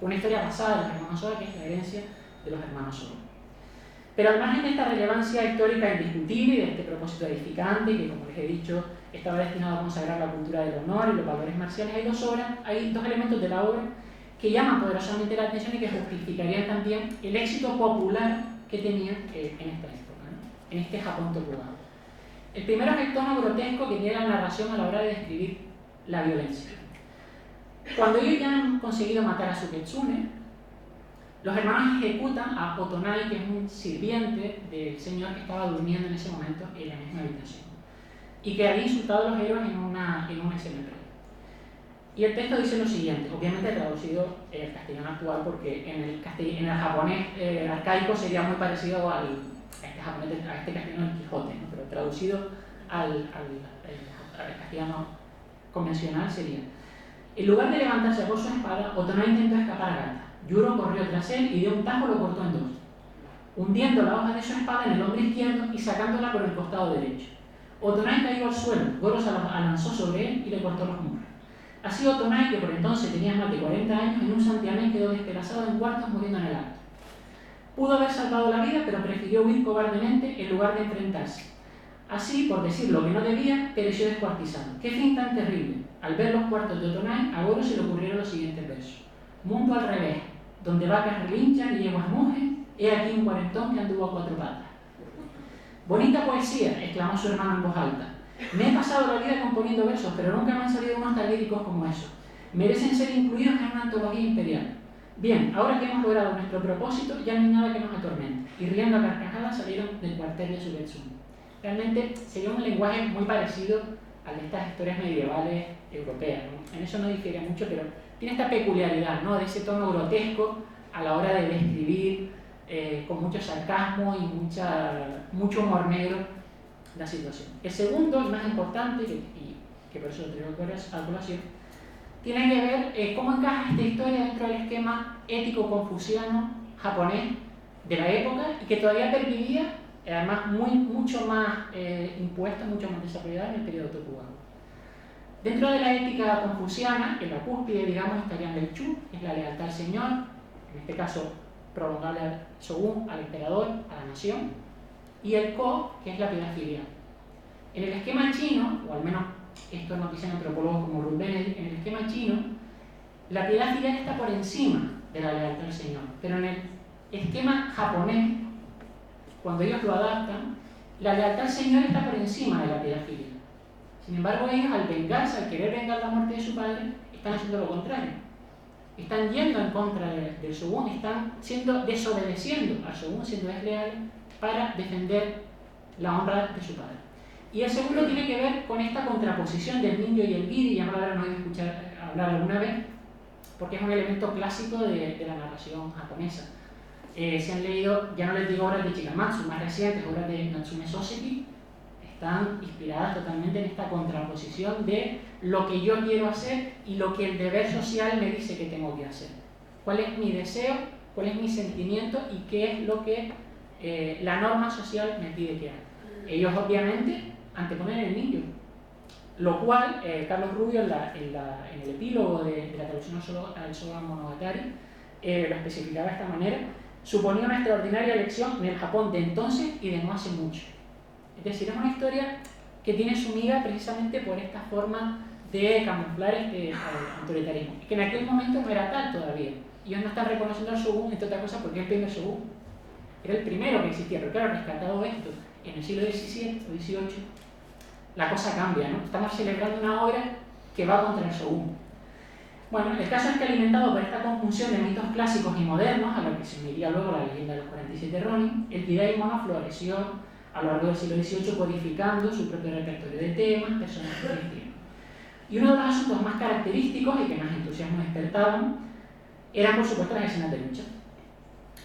una historia basada en los hermanos Soga, que es la herencia de los hermanos Soga. Pero al margen de esta relevancia histórica indiscutible y de este propósito edificante, que como les he dicho estaba destinado a consagrar la cultura del honor y los valores marciales, hay dos elementos de la obra que llaman poderosamente la atención y que justificarían también el éxito popular que tenía en esta época, ¿no?, en este Japón Tokugawa. El primero es el tono grotesco que tiene la narración a la hora de describir la violencia. Cuando ellos ya han conseguido matar a Suketsune, los hermanos ejecutan a Otonai, que es un sirviente del señor que estaba durmiendo en ese momento en la misma habitación y que había insultado a los héroes en una escena previa. Y el texto dice lo siguiente, obviamente traducido en el castellano actual, porque en el japonés arcaico sería muy parecido a este castellano del Quijote, ¿no?, pero traducido al castellano convencional sería: en lugar de levantarse por su espada, Otonai intentó escapar a Gata. Yuro corrió tras él y de un tajo lo cortó en dos, hundiendo la hoja de su espada en el hombro izquierdo y sacándola por el costado derecho. Otonai cayó al suelo, Goro se alanzó sobre él y le cortó los muslos. Así Otonai, que por entonces tenía más de 40 años, en un santiamén quedó despedazado en cuartos, muriendo en el acto. Pudo haber salvado la vida, pero prefirió huir cobardemente en lugar de enfrentarse. Así, por decir lo que no debía, pereció descuartizado. ¡Qué fin tan terrible! Al ver los cuartos de Otonai, a Goro se le ocurrieron los siguientes versos: mundo al revés, donde vacas relinchan y yeguas mugen, he aquí un cuarentón que anduvo a cuatro patas. Bonita poesía, exclamó su hermano en voz alta. Me he pasado la vida componiendo versos, pero nunca me han salido unos tan líricos como esos. Merecen ser incluidos en una antología imperial. Bien, ahora que hemos logrado nuestro propósito, ya no hay nada que nos atormente. Y riendo a carcajadas salieron del cuartel de Suketsune. Realmente sería un lenguaje muy parecido al de estas historias medievales europeas, ¿no? En eso no difiere mucho, pero tiene esta peculiaridad, ¿no?, de ese tono grotesco a la hora de describir con mucho sarcasmo y mucho humor negro la situación. El segundo, y más importante, que por eso lo traigo a colación, tiene que ver cómo encaja esta historia dentro del esquema ético confuciano japonés de la época y que todavía pervivía, además mucho más impuesta, mucho más desarrollada en el periodo Tokugawa. Dentro de la ética confuciana, en la cúspide, digamos, estarían el Chu, que es la lealtad al señor, en este caso prolongable al shogun, al emperador, a la nación, y el Ko, que es la piedad filial. En el esquema chino, o al menos esto nos dicen antropólogos como Ruth Benedict, en el esquema chino, la piedad filial está por encima de la lealtad al señor, pero en el esquema japonés, cuando ellos lo adaptan, la lealtad al señor está por encima de la piedad filial. Sin embargo, ellos al vengarse, al querer vengar la muerte de su padre, están haciendo lo contrario. Están yendo en contra del shogun, están desobedeciendo al shogun, siendo desleales para defender la honra de su padre. Y el segundo tiene que ver con esta contraposición del ninjo y el giri, ya me lo habrán oído escuchar hablar alguna vez, porque es un elemento clásico de la narración japonesa. Se han leído, ya no les digo obras de Chikamatsu, más recientes, obras de Natsume Soseki, están inspiradas totalmente en esta contraposición de lo que yo quiero hacer y lo que el deber social me dice que tengo que hacer. ¿Cuál es mi deseo? ¿Cuál es mi sentimiento? ¿Y qué es lo que la norma social me pide que haga? Ellos obviamente anteponen el ninjo, lo cual Carlos Rubio en el epílogo de la traducción al Soga Monogatari lo especificaba de esta manera: suponía una extraordinaria lección en el Japón de entonces y de no hace mucho. Es decir, es una historia que tiene su miga precisamente por esta forma de camuflar este autoritarismo, y que en aquel momento no era tal todavía. Ellos no están reconociendo al shogun, entre otras cosas, porque es el primer shogun. Era el primero que existía, pero claro, rescatado esto en el siglo XVII o XVIII, la cosa cambia, ¿no? Estamos celebrando una obra que va contra el shogun. Bueno, el caso es que, alimentado por esta conjunción de mitos clásicos y modernos, a lo que se uniría luego la leyenda de los 47 Ronin, el Kidai Mono floreció a lo largo del siglo XVIII, codificando su propio repertorio de temas, personajes y estilos. Y uno de los asuntos más característicos y que más entusiasmo despertaban eran, por supuesto, las escenas de lucha,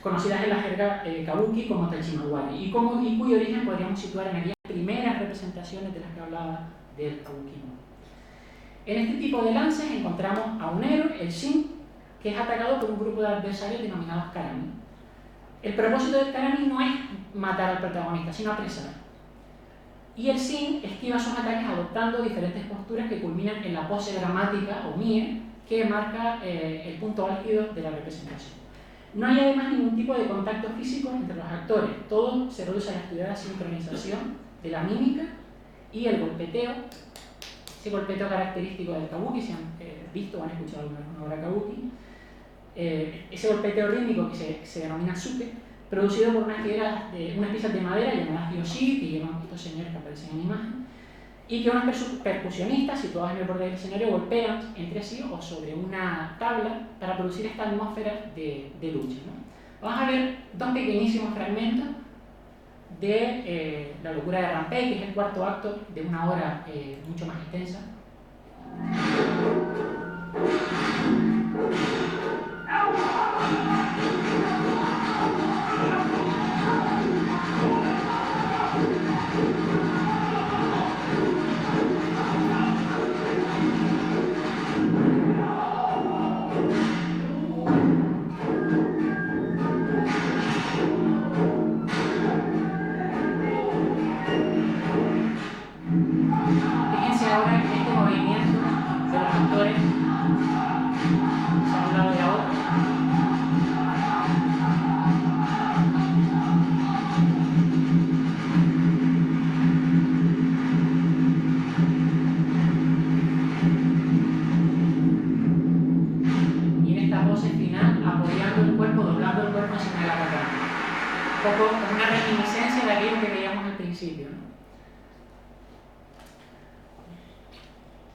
conocidas en la jerga kabuki como Tachimawari, y cuyo origen podríamos situar en aquellas primeras representaciones de las que hablaba del kabuki. En este tipo de lances encontramos a un héroe, el Shin, que es atacado por un grupo de adversarios denominados Karami. El propósito del Karami no es matar al protagonista, sino apresar. Y el Shin esquiva sus ataques adoptando diferentes posturas que culminan en la pose dramática o mie, que marca el punto álgido de la representación. No hay además ningún tipo de contacto físico entre los actores, todo se reduce a la estudiada sincronización de la mímica y el golpeteo, ese golpeteo característico del kabuki, si han visto o han escuchado alguna obra kabuki, ese golpeteo rítmico que se denomina suke, producido por unas piezas de madera llamadas yoshi, que llevan estos señores que aparecen en imagen, y que unos percusionistas situados en el borde del escenario golpean entre sí o sobre una tabla para producir esta atmósfera de lucha, ¿no? Vamos a ver dos pequeñísimos fragmentos de La locura de Rampei, que es el cuarto acto de una obra mucho más extensa. Fíjense ahora en este movimiento de los actores, a un lado y a otro. Y en esta pose final, apoyando el cuerpo, doblando el cuerpo encima de la katana. Un poco como una reminiscencia de aquello que veíamos al principio, ¿no?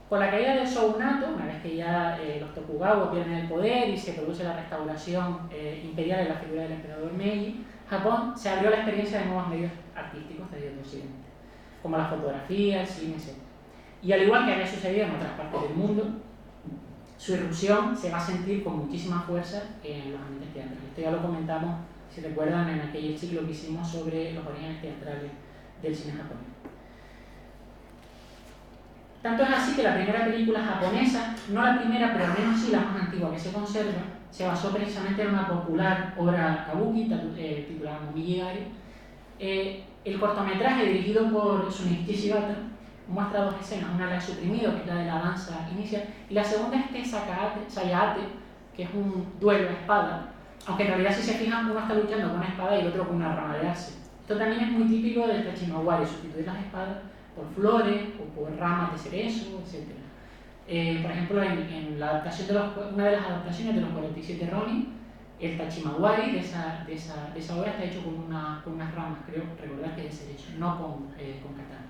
Con la caída del shogunato, una vez que ya los Tokugawa pierden el poder y se produce la restauración imperial en la figura del emperador Meiji, Japón se abrió a la experiencia de nuevos medios artísticos desde el occidente, como la fotografía, el cine, etc. Y al igual que había sucedido en otras partes del mundo, su irrupción se va a sentir con muchísima fuerza en los ambientes teatrales. Esto ya lo comentamos, si recuerdan, en aquel ciclo que hicimos sobre los orígenes teatrales del cine japonés. Tanto es así que la primera película japonesa, no la primera, pero al menos sí la más antigua que se conserva, se basó precisamente en una popular obra kabuki titulada Momiji-Gari. El cortometraje, dirigido por Shunichi Shibata, muestra dos escenas, una la he suprimido, que es la de la danza inicial, y la segunda es Sayaate, que es un duelo a espada, aunque en realidad si se fijan uno está luchando con una espada y el otro con una rama de ace. Esto también es muy típico del Tachimawari, sustituir las espadas por flores o por ramas de cerezo, etc. Por ejemplo, en la adaptación una de las adaptaciones de los 47 Ronin, el Tachimawari de esa obra está hecho con unas ramas, creo recordar que es de cerezo, no con katana.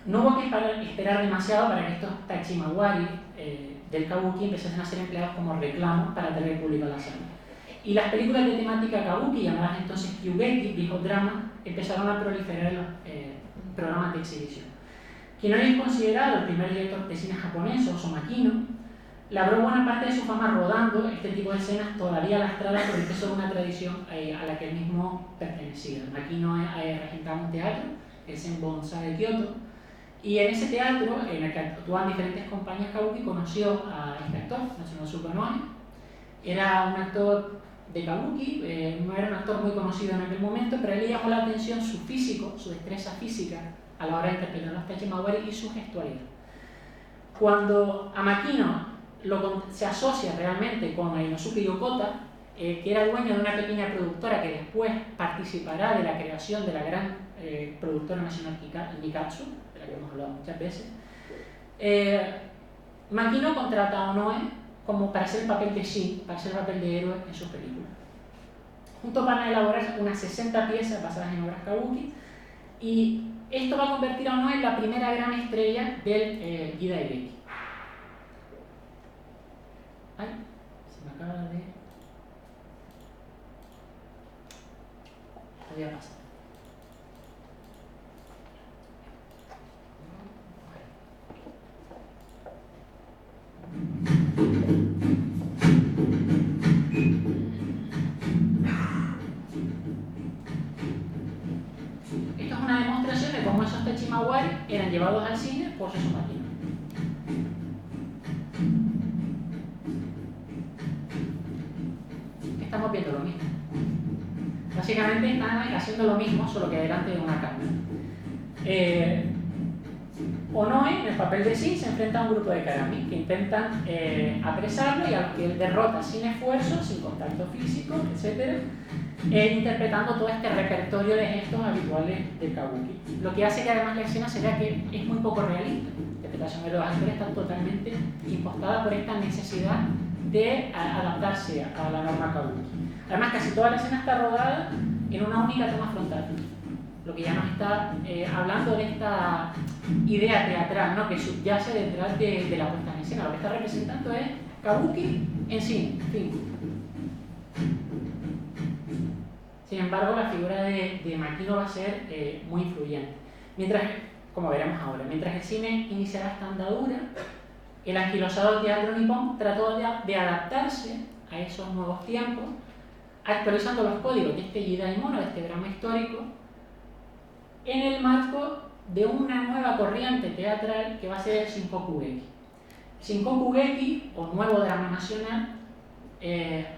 No hubo que esperar demasiado para que estos Tachimawari del kabuki empezasen a ser empleados como reclamo para atraer público a la sala. Y las películas de temática kabuki, llamadas entonces kyugeki, viejos dramas, empezaron a proliferar en los programas de exhibición. Quien hoy es considerado el primer director de cine japonés, Osamu Makino, labró buena parte de su fama rodando este tipo de escenas todavía lastradas por el peso de una tradición a la que él mismo pertenecía. Makino regentaba un teatro, el Senbonsa de Kioto, y en ese teatro, en el que actuaban diferentes compañías kabuki, conoció a este actor, Natsunosuke Noe. Era un actor de kabuki, no era un actor muy conocido en aquel momento, pero a él le llamó la atención su físico, su destreza física a la hora de interpretar los Tachimawari y su gestualidad. Cuando a Makino se asocia realmente con Inosuke Yokota, que era dueño de una pequeña productora que después participará de la creación de la gran productora nacional Nikatsu, de la que hemos hablado muchas veces, Makino contrata a Onoe como para hacer el papel de Shin, para hacer el papel de héroe en sus películas. Juntos van a elaborar unas 60 piezas basadas en obras kabuki, y esto va a convertir a Onoe en la primera gran estrella del Gidaigeki. Ay, se me acaba de... Voy a pasar. Esto es una demostración de cómo esos Tachimawari eran llevados al cine por Osamu Makino. Estamos viendo lo mismo. Básicamente están haciendo lo mismo, solo que delante de una cámara. Onoe, en el papel de Shin, se enfrenta a un grupo de karami que intentan apresarlo y a los que él derrota sin esfuerzo, sin contacto físico, etc., interpretando todo este repertorio de gestos habituales del kabuki. Lo que hace que además la escena se vea que es muy poco realista. La interpretación de los actores está totalmente impostada por esta necesidad de adaptarse a la norma kabuki. Además, casi toda la escena está rodada en una única toma frontal, lo que ya nos está hablando de esta idea teatral, ¿no?, que subyace detrás de la puesta en escena. Lo que está representando es kabuki en cine, fin. Sin embargo, la figura de Makino va a ser muy influyente. Mientras, como veremos ahora, mientras el cine iniciará esta andadura, el anquilosado teatro nipón trató de adaptarse a esos nuevos tiempos, actualizando los códigos de este Jidaimono, de este drama histórico, en el marco de una nueva corriente teatral que va a ser el Shinkoku-geki. Shinkoku-geki, o nuevo drama nacional,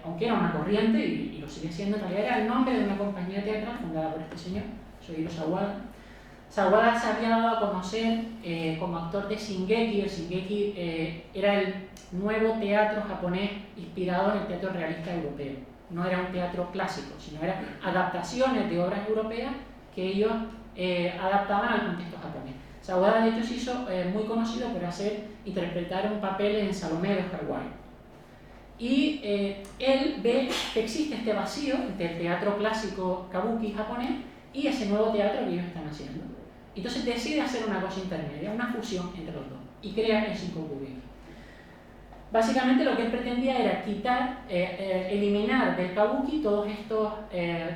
aunque era una corriente y lo sigue siendo, en realidad era el nombre de una compañía teatral fundada por este señor, Sohiro Sawada. Sawada se había dado a conocer como actor de Shingeki. El Shingeki era el nuevo teatro japonés inspirado en el teatro realista europeo. No era un teatro clásico, sino eran adaptaciones de obras europeas que ellos adaptaban al contexto japonés. Sawada, de hecho, se hizo muy conocido por interpretar un papel en Salomé de Oscar Wilde. Y él ve que existe este vacío entre el teatro clásico kabuki japonés y ese nuevo teatro que ellos están haciendo. Entonces decide hacer una cosa intermedia, una fusión entre los dos, y crea el Shinkoku-geki. Básicamente lo que él pretendía era eliminar del kabuki todos estos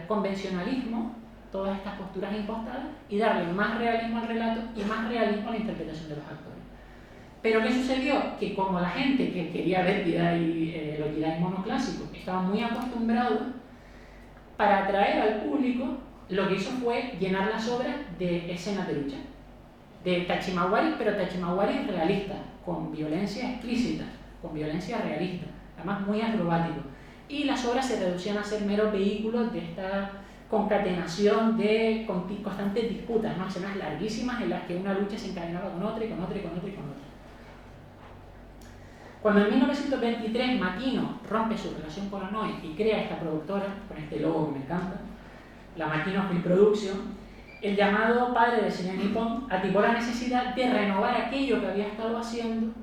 convencionalismos, todas estas posturas impostadas, y darle más realismo al relato y más realismo a la interpretación de los actores. Pero ¿qué sucedió? Que como la gente que quería ver los Jidaimono clásicos estaba muy acostumbrado, para atraer al público lo que hizo fue llenar las obras de escenas de lucha, de Tachimawaris, pero Tachimawaris realistas, con violencia explícita, con violencia realista, además muy acrobático. Y las obras se reducían a ser meros vehículos de esta concatenación de constantes disputas, ¿no? Escenas larguísimas en las que una lucha se encadenaba con otra y con otra y con otra y con otra. Cuando en 1923 Makino rompe su relación con Onoe y crea esta productora, con este logo que me encanta, la Makino Film Production, el llamado padre del cine nipón ativó la necesidad de renovar aquello que había estado haciendo,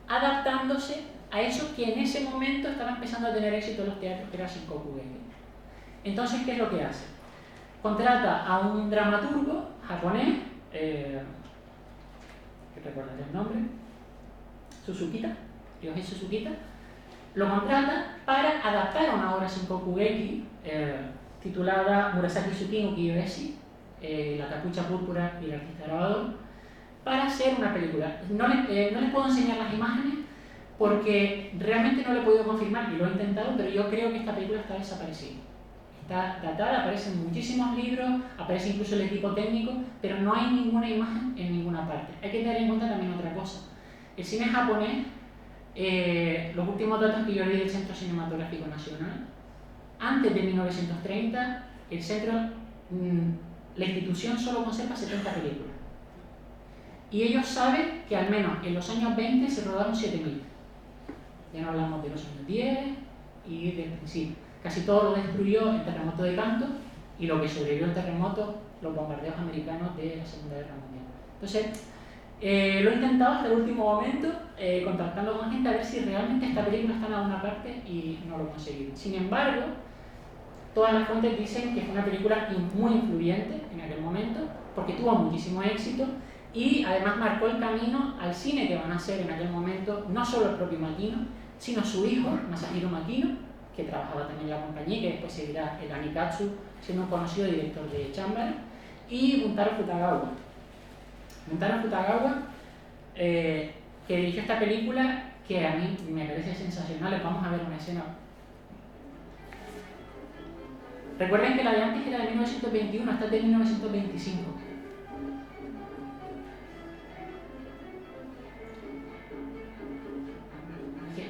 adaptándose a eso que en ese momento estaba empezando a tener éxito en los teatros, que era Shinkoku Geki. Entonces, ¿qué es lo que hace? Contrata a un dramaturgo japonés, que recordaré el nombre, Ryohei Suzukita, lo contrata para adaptar una obra Shinkoku Geki titulada Murasaki Tsuki no Kiyoeshi, La capucha púrpura y el artista grabador, para hacer una película. No les puedo enseñar las imágenes porque realmente no lo he podido confirmar y lo he intentado, pero yo creo que esta película está desaparecida. Está datada, aparecen muchísimos libros, aparece incluso el equipo técnico, pero no hay ninguna imagen en ninguna parte. Hay que tener en cuenta también otra cosa. El cine japonés, los últimos datos que yo leí del Centro Cinematográfico Nacional, antes de 1930, el centro, la institución solo conserva 70 películas. Y ellos saben que al menos en los años 20 se rodaron 7.000. Ya no hablamos de los años 10 y del principio. Casi todo lo destruyó el terremoto de Kanto y lo que sobrevivió al terremoto, los bombardeos americanos de la Segunda Guerra Mundial. Entonces, lo he intentado hasta el último momento, contactando con gente a ver si realmente esta película está en alguna parte y no lo he conseguido. Sin embargo, todas las fuentes dicen que fue una película muy influyente en aquel momento, porque tuvo muchísimo éxito y además marcó el camino al cine que van a hacer en aquel momento, no solo el propio Makino, sino su hijo, Masahiro Makino, que trabajaba también en la compañía y que después seguirá el Anikatsu, siendo un conocido director de Chambara, y Buntaro Futagawa. Buntaro Futagawa, que dirigió esta película que a mí me parece sensacional. Vamos a ver una escena. Recuerden que la de antes era de 1921, esta es de 1925.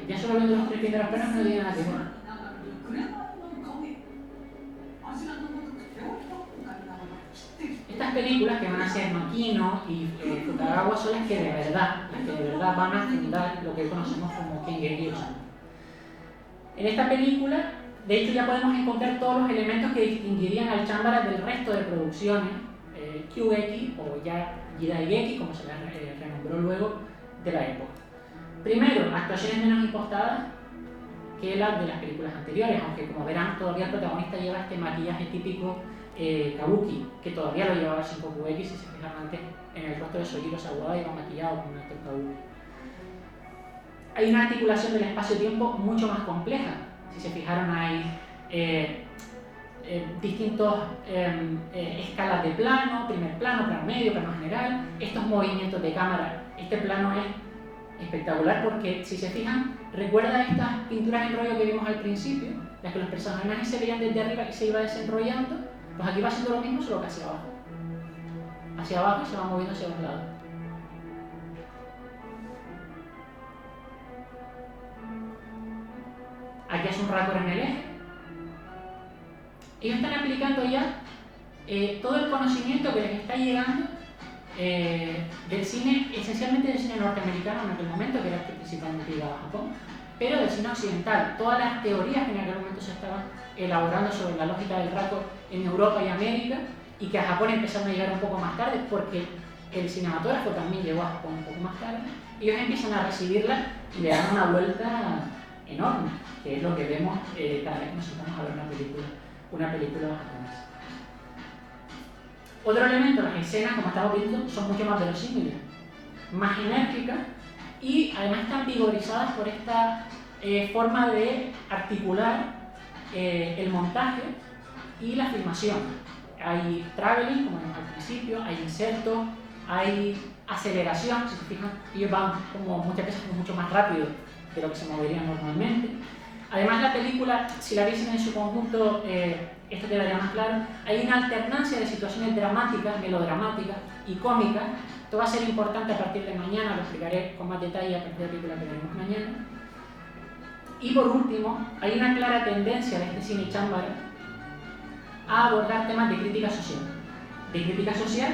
Ya solo viendo los tres primeros planos no digan nada que bueno. Estas películas que van a ser Makino y Futagawa son las que de verdad van a fundar lo que conocemos como Kengeki Oshima. En esta película, de hecho, ya podemos encontrar todos los elementos que distinguirían al Chambara del resto de producciones, Kyugeki o ya Jidaigeki, como se le renombró luego, de la época. Primero, actuaciones menos impostadas que las de las películas anteriores, aunque como verán, todavía el protagonista lleva este maquillaje típico kabuki, que todavía lo llevaba Shinkoku Geki, si se fijan antes en el rostro de Sojiro Sawada iba maquillado con un actor kabuki. Hay una articulación del espacio-tiempo mucho más compleja. Si se fijaron, hay distintas escalas de plano, primer plano, plano medio, plano general, estos movimientos de cámara. Este plano es espectacular porque, si se fijan, recuerda estas pinturas en rollo que vimos al principio, las que los personajes se veían desde arriba y se iba desenrollando. Pues aquí va haciendo lo mismo, solo que hacia abajo. Hacia abajo y se va moviendo hacia los lados. Aquí hace un raccord en el eje. Ellos están aplicando ya todo el conocimiento que les está llegando del cine, esencialmente del cine norteamericano en aquel momento, que era el que principalmente llegaba a Japón, pero del cine occidental. Todas las teorías que en aquel momento se estaban elaborando sobre la lógica del raccord en Europa y América, y que a Japón empezaron a llegar un poco más tarde, porque el cinematógrafo también llegó a Japón un poco más tarde, y ellos empiezan a recibirla y le dan una vuelta enorme, que es lo que vemos cada vez que nos sentamos a ver una película japonesa. Otro elemento, las escenas, como estamos viendo, son mucho más verosímiles, más enérgicas, y además están vigorizadas por esta forma de articular el montaje y la filmación. Hay traveling, como vimos al principio, hay insertos, hay aceleración. Si se fijan, ellos van como muchas veces mucho más rápido de lo que se movería normalmente. Además, la película, si la viesen en su conjunto, esto quedaría más claro, hay una alternancia de situaciones dramáticas, melodramáticas y cómicas. Esto va a ser importante a partir de mañana, lo explicaré con más detalle a partir de la película que veremos mañana. Y por último, hay una clara tendencia de este cine chámbara a abordar temas de crítica social. De crítica social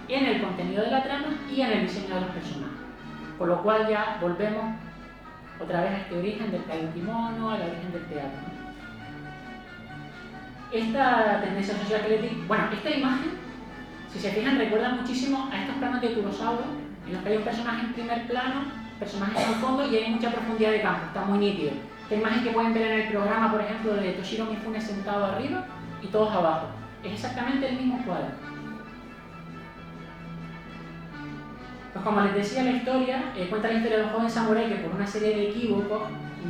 en el contenido de la trama y en el diseño de los personajes. Con lo cual ya volvemos otra vez a este origen del kimono, al origen del teatro. Esta tendencia social que les digo, bueno, esta imagen, si se fijan, recuerda muchísimo a estos planos de Kurosawa, en los que hay un personaje en primer plano, personajes en el fondo y hay mucha profundidad de campo, está muy nítido. Esta imagen que pueden ver en el programa, por ejemplo, de Toshiro Mifune sentado arriba y todos abajo, es exactamente el mismo cuadro. Pues como les decía, la historia cuenta la historia de un joven samurái que por una serie de equívocos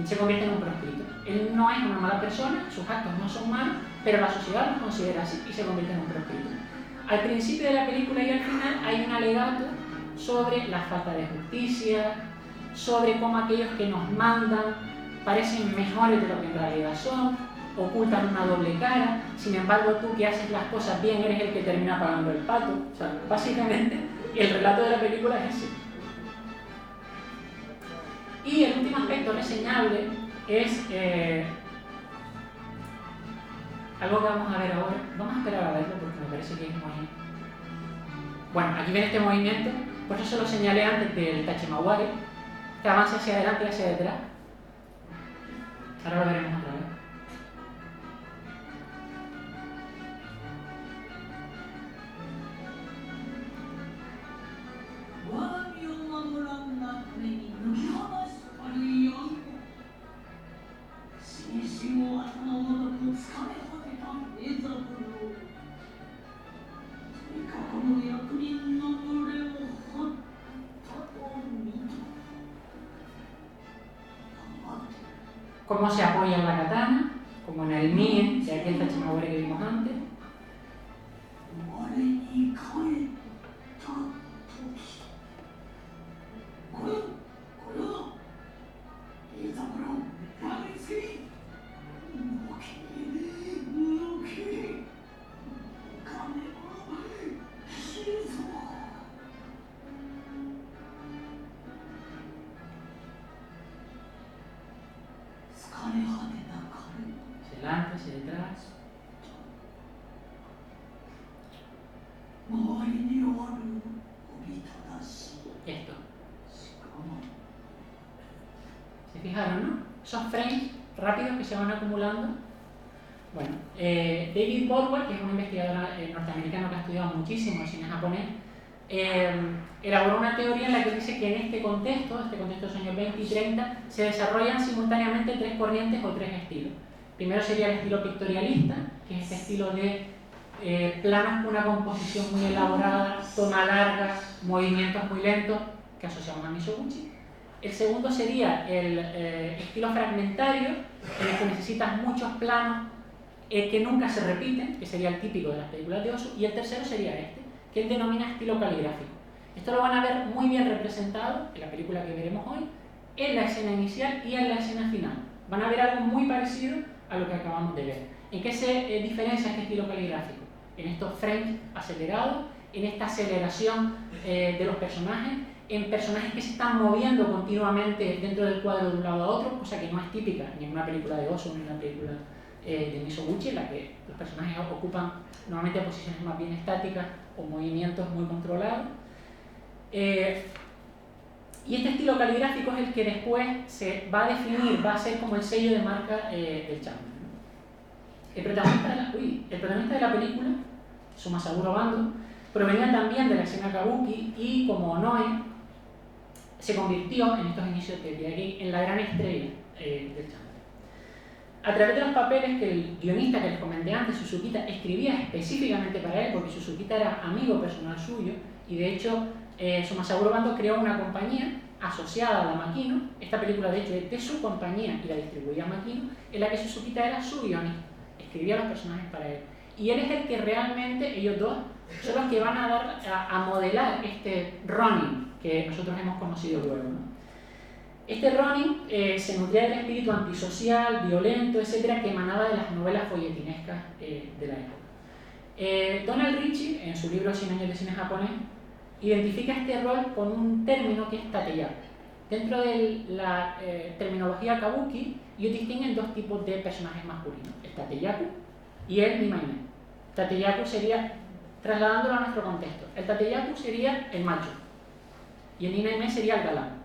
se convierte en un proscrito. Él no es una mala persona, sus actos no son malos, pero la sociedad los considera así y se convierte en un proscrito. Al principio de la película y al final hay un alegato sobre la falta de justicia, sobre cómo aquellos que nos mandan parecen mejores de lo que en realidad son, ocultan una doble cara, sin embargo tú que haces las cosas bien eres el que termina pagando el pato. O sea, básicamente el relato de la película es ese. Y el último aspecto reseñable es algo que vamos a ver ahora. Vamos a esperar a verlo porque me parece que es muy... Bueno, aquí viene este movimiento, por eso se lo señalé antes del Tachimawari, que avanza hacia adelante y hacia detrás. Ahora lo veremos otra vez. Cómo se apoya en la katana, como en el Mie, de aquel Tachimawari que vimos antes. Hacia adelante, hacia detrás. Esto. ¿Se fijaron, no? Esos frames rápidos que se van acumulando. Bueno, David Bordwell, que es un investigador norteamericano que ha estudiado muchísimo el cine japonés, elaboró una teoría en la que dice que en este contexto de los años 20 y 30, se desarrollan simultáneamente tres corrientes o tres estilos. Primero sería el estilo pictorialista, que es este estilo de planos con una composición muy elaborada, toma larga, movimientos muy lentos, que asociamos a Mizoguchi. El segundo sería el estilo fragmentario, en el que necesitas muchos planos que nunca se repiten, que sería el típico de las películas de Ozu. Y el tercero sería este, que él denomina estilo caligráfico. Esto lo van a ver muy bien representado en la película que veremos hoy, en la escena inicial y en la escena final. Van a ver algo muy parecido a lo que acabamos de ver. ¿En qué se diferencia este estilo caligráfico? En estos frames acelerados, en esta aceleración de los personajes, en personajes que se están moviendo continuamente dentro del cuadro de un lado a otro, cosa que no es típica ni en una película de Ozu ni en una película de Mizoguchi, en la que los personajes ocupan normalmente posiciones más bien estáticas o movimientos muy controlados. Y este estilo caligráfico es el que después se va a definir, va a ser como el sello de marca del chámbara. El protagonista de la película, Sumasaguro Bando, provenía también de la escena kabuki y, como Onoe, se convirtió en estos inicios de Miyagi en la gran estrella del chámbara. A través de los papeles que el guionista que les comenté antes, Suzukita, escribía específicamente para él, porque Suzukita era amigo personal suyo, y de hecho Sumasaguro Bando creó una compañía asociada a la Makino. Esta película de hecho es de su compañía y la distribuía Makino, en la que Suzukita era su guionista, escribía los personajes para él. Y él es el que realmente, ellos dos, son los que van a, a modelar este Ronin que nosotros hemos conocido luego, ¿no? Este Ronin se nutría del espíritu antisocial, violento, etcétera, que emanaba de las novelas folletinescas de la época. Donald Ritchie, en su libro 100 años de cine japonés, identifica este rol con un término que es tateyaku. Dentro de la terminología kabuki, ellos distinguen dos tipos de personajes masculinos, el tateyaku y el nimaime. Tateyaku sería, trasladándolo a nuestro contexto, el tateyaku sería el macho y el nimaime sería el galán.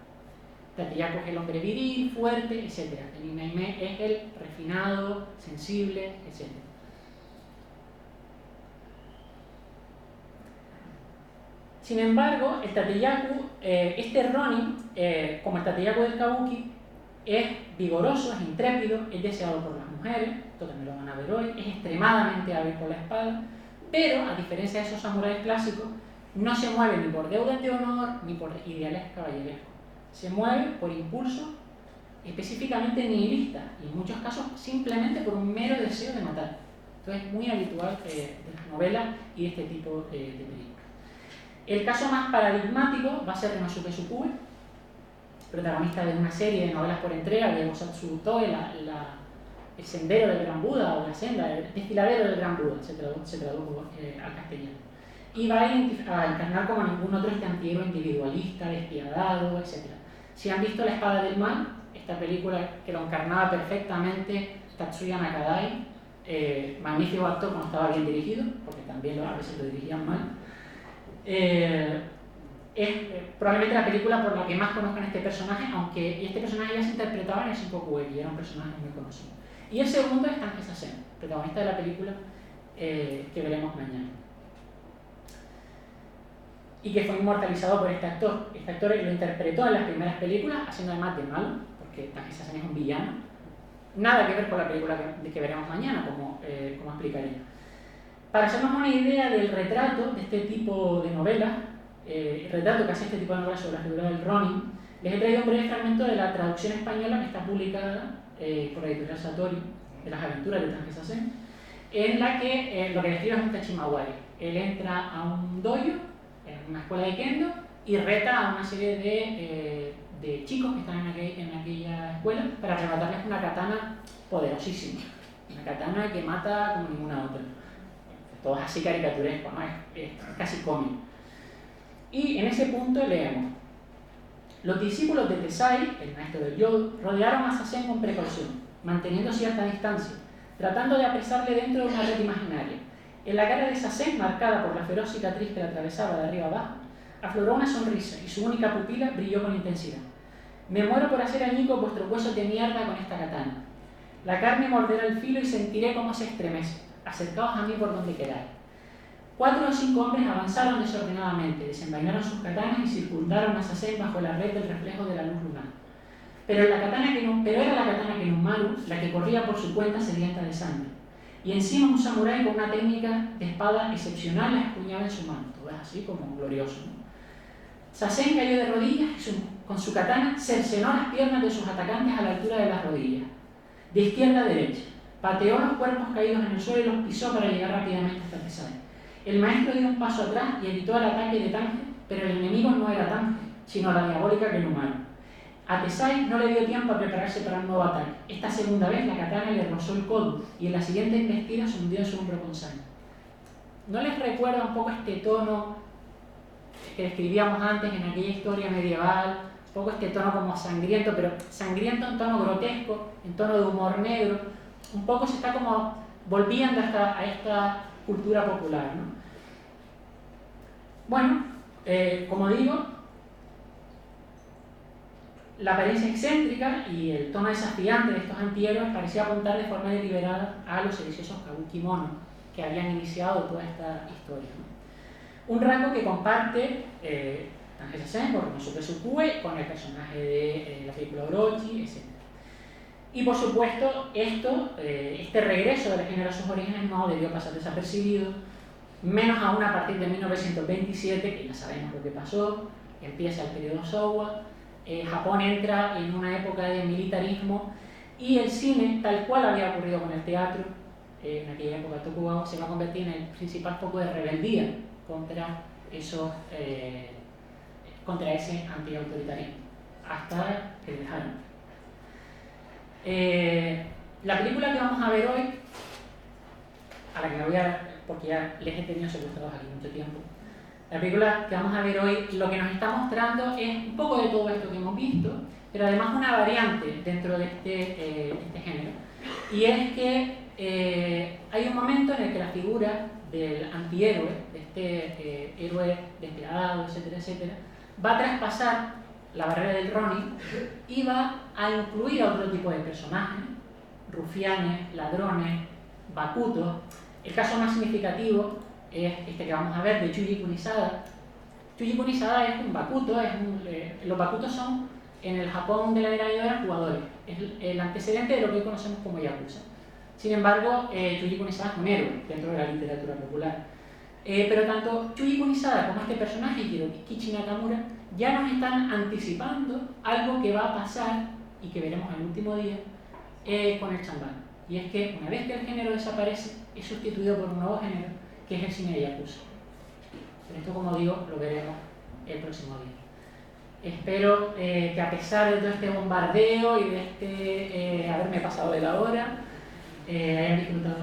Tateyaku es el hombre viril, fuerte, etc. El nimaime es el refinado, sensible, etc. Sin embargo, el tateyaku, este Ronin, como el tateyaku del kabuki, es vigoroso, es intrépido, es deseado por las mujeres, esto también lo van a ver hoy, es extremadamente hábil con la espada, pero a diferencia de esos samuráis clásicos, no se mueve ni por deudas de honor ni por ideales caballerescos. Se mueve por impulso específicamente nihilista y en muchos casos simplemente por un mero deseo de matar. Esto es muy habitual de las novelas y de este tipo de películas. El caso más paradigmático va a ser Renosuke Sukue, protagonista de una serie de novelas por entrega de Bosatsu Toe, el sendero del Gran Buda o la senda, el desfiladero del Gran Buda, se tradujo al castellano. Y va a encarnar como ningún otro este antihéroe individualista, despiadado, etc. Si han visto La Espada del Mal, esta película que lo encarnaba perfectamente Tatsuya Nakadai, magnífico actor cuando estaba bien dirigido, porque también a veces lo dirigían mal. Es probablemente la película por la que más conozcan este personaje, aunque este personaje ya se interpretaba en el Shikoku-eki y era un personaje muy conocido. Y el segundo es Tange Sasen, protagonista de la película que veremos mañana. Y que fue inmortalizado por este actor. Este actor lo interpretó en las primeras películas, haciendo además de malo, porque Tange Sasen es un villano. Nada que ver con la película que veremos mañana, como explicaré. Para hacernos una idea del retrato de este tipo de novelas, el retrato que hace este tipo de novelas sobre la figura del Ronin, les he traído un breve fragmento de la traducción española que está publicada por la editorial Satori, de las aventuras de Tange Sasen, en la que lo que describe es un Tachimawari. Él entra a un dojo, en una escuela de kendo, y reta a una serie de chicos que están en aquella escuela para arrebatarles una katana poderosísima, una katana que mata como ninguna otra. Todo es así caricaturesco, ¿no? Es casi cómico. Y en ese punto leemos: los discípulos de Tesai, el maestro del Yodo, rodearon a Sasen con precaución, manteniendo cierta distancia, tratando de apresarle dentro de una red imaginaria. En la cara de Sasen, marcada por la feroz cicatriz que la atravesaba de arriba abajo, afloró una sonrisa y su única pupila brilló con intensidad. Me muero por hacer añicos vuestros huesos de mierda con esta katana. La carne morderá el filo y sentiré cómo se estremece. Acercaos a mí por donde queráis. 4 o 5 hombres avanzaron desordenadamente, desenvainaron sus katanas y circundaron a Sasen bajo la red del reflejo de la luz lunar. Pero era la katana Kenunmaru, la que corría por su cuenta sedienta de sangre. Y encima un samurái con una técnica de espada excepcional la espuñaba en su manto. Es así como glorioso, ¿no? Sasen cayó de rodillas y con su katana cercenó las piernas de sus atacantes a la altura de las rodillas, de izquierda a derecha. Pateó los cuerpos caídos en el suelo y los pisó para llegar rápidamente hasta Tesai. El maestro dio un paso atrás y evitó el ataque de Tange, pero el enemigo no era Tange, sino la diabólica Kenunmaru. A Tesai no le dio tiempo a prepararse para un nuevo ataque. Esta segunda vez la katana le rozó el codo y en la siguiente embestida se hundió en su hombro con sangre. ¿No les recuerda un poco este tono que describíamos antes en aquella historia medieval? Un poco este tono como sangriento, pero sangriento en tono grotesco, en tono de humor negro. Un poco se está como volviendo a esta cultura popular, ¿no? Bueno, como digo, la apariencia excéntrica y el tono desafiante de estos antihéroes parecía apuntar de forma deliberada a los sediciosos kabuki mono que habían iniciado toda esta historia, ¿no? Un rasgo que comparte Tange Sasen por Renosuke Sukue con el personaje de la película Orochi, etc. Y por supuesto, este regreso del género a sus orígenes no debió pasar desapercibido, menos aún a partir de 1927, que ya sabemos lo que pasó, empieza el periodo Showa, Japón entra en una época de militarismo y el cine, tal cual había ocurrido con el teatro, en aquella época Tokugawa, se va a convertir en el principal foco de rebeldía contra ese antiautoritarismo. hasta que le dejaron. La película que vamos a ver hoy, a la que me voy a... porque ya les he tenido secuestrados aquí mucho tiempo, la película que vamos a ver hoy lo que nos está mostrando es un poco de todo esto que hemos visto, pero además una variante dentro de este género. Y es que hay un momento en el que la figura del antihéroe, de este héroe despiadado, etcétera, etcétera, va a traspasar la barrera del Ronin y va a incluir a otro tipo de personajes, rufianes, ladrones, bakutos. El caso más significativo es este que vamos a ver, de Chuji Kunisada. Chuji Kunisada es un bakuto, los bakutos son, en el Japón de la era Edo, jugadores. Es el antecedente de lo que hoy conocemos como Yakuza. Sin embargo, Chuji Kunisada es un héroe dentro de la literatura popular. Pero tanto Chuji Kunisada como este personaje, Kichi Nakamura, ya nos están anticipando algo que va a pasar y que veremos el último día con el chambán. Y es que una vez que el género desaparece, es sustituido por un nuevo género, que es el cine de Yakuza. Pero esto, como digo, lo veremos el próximo día. Espero que a pesar de todo este bombardeo y de haberme pasado de la hora, hayan disfrutado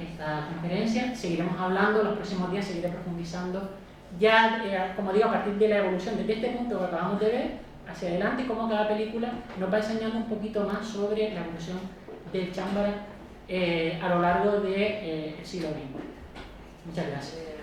esta conferencia. Seguiremos hablando, los próximos días seguiré profundizando, ya, como digo, a partir de la evolución desde este punto que acabamos de ver, hacia adelante, cómo cada película nos va enseñando un poquito más sobre la evolución del chambara a lo largo del siglo XX. Muchas gracias.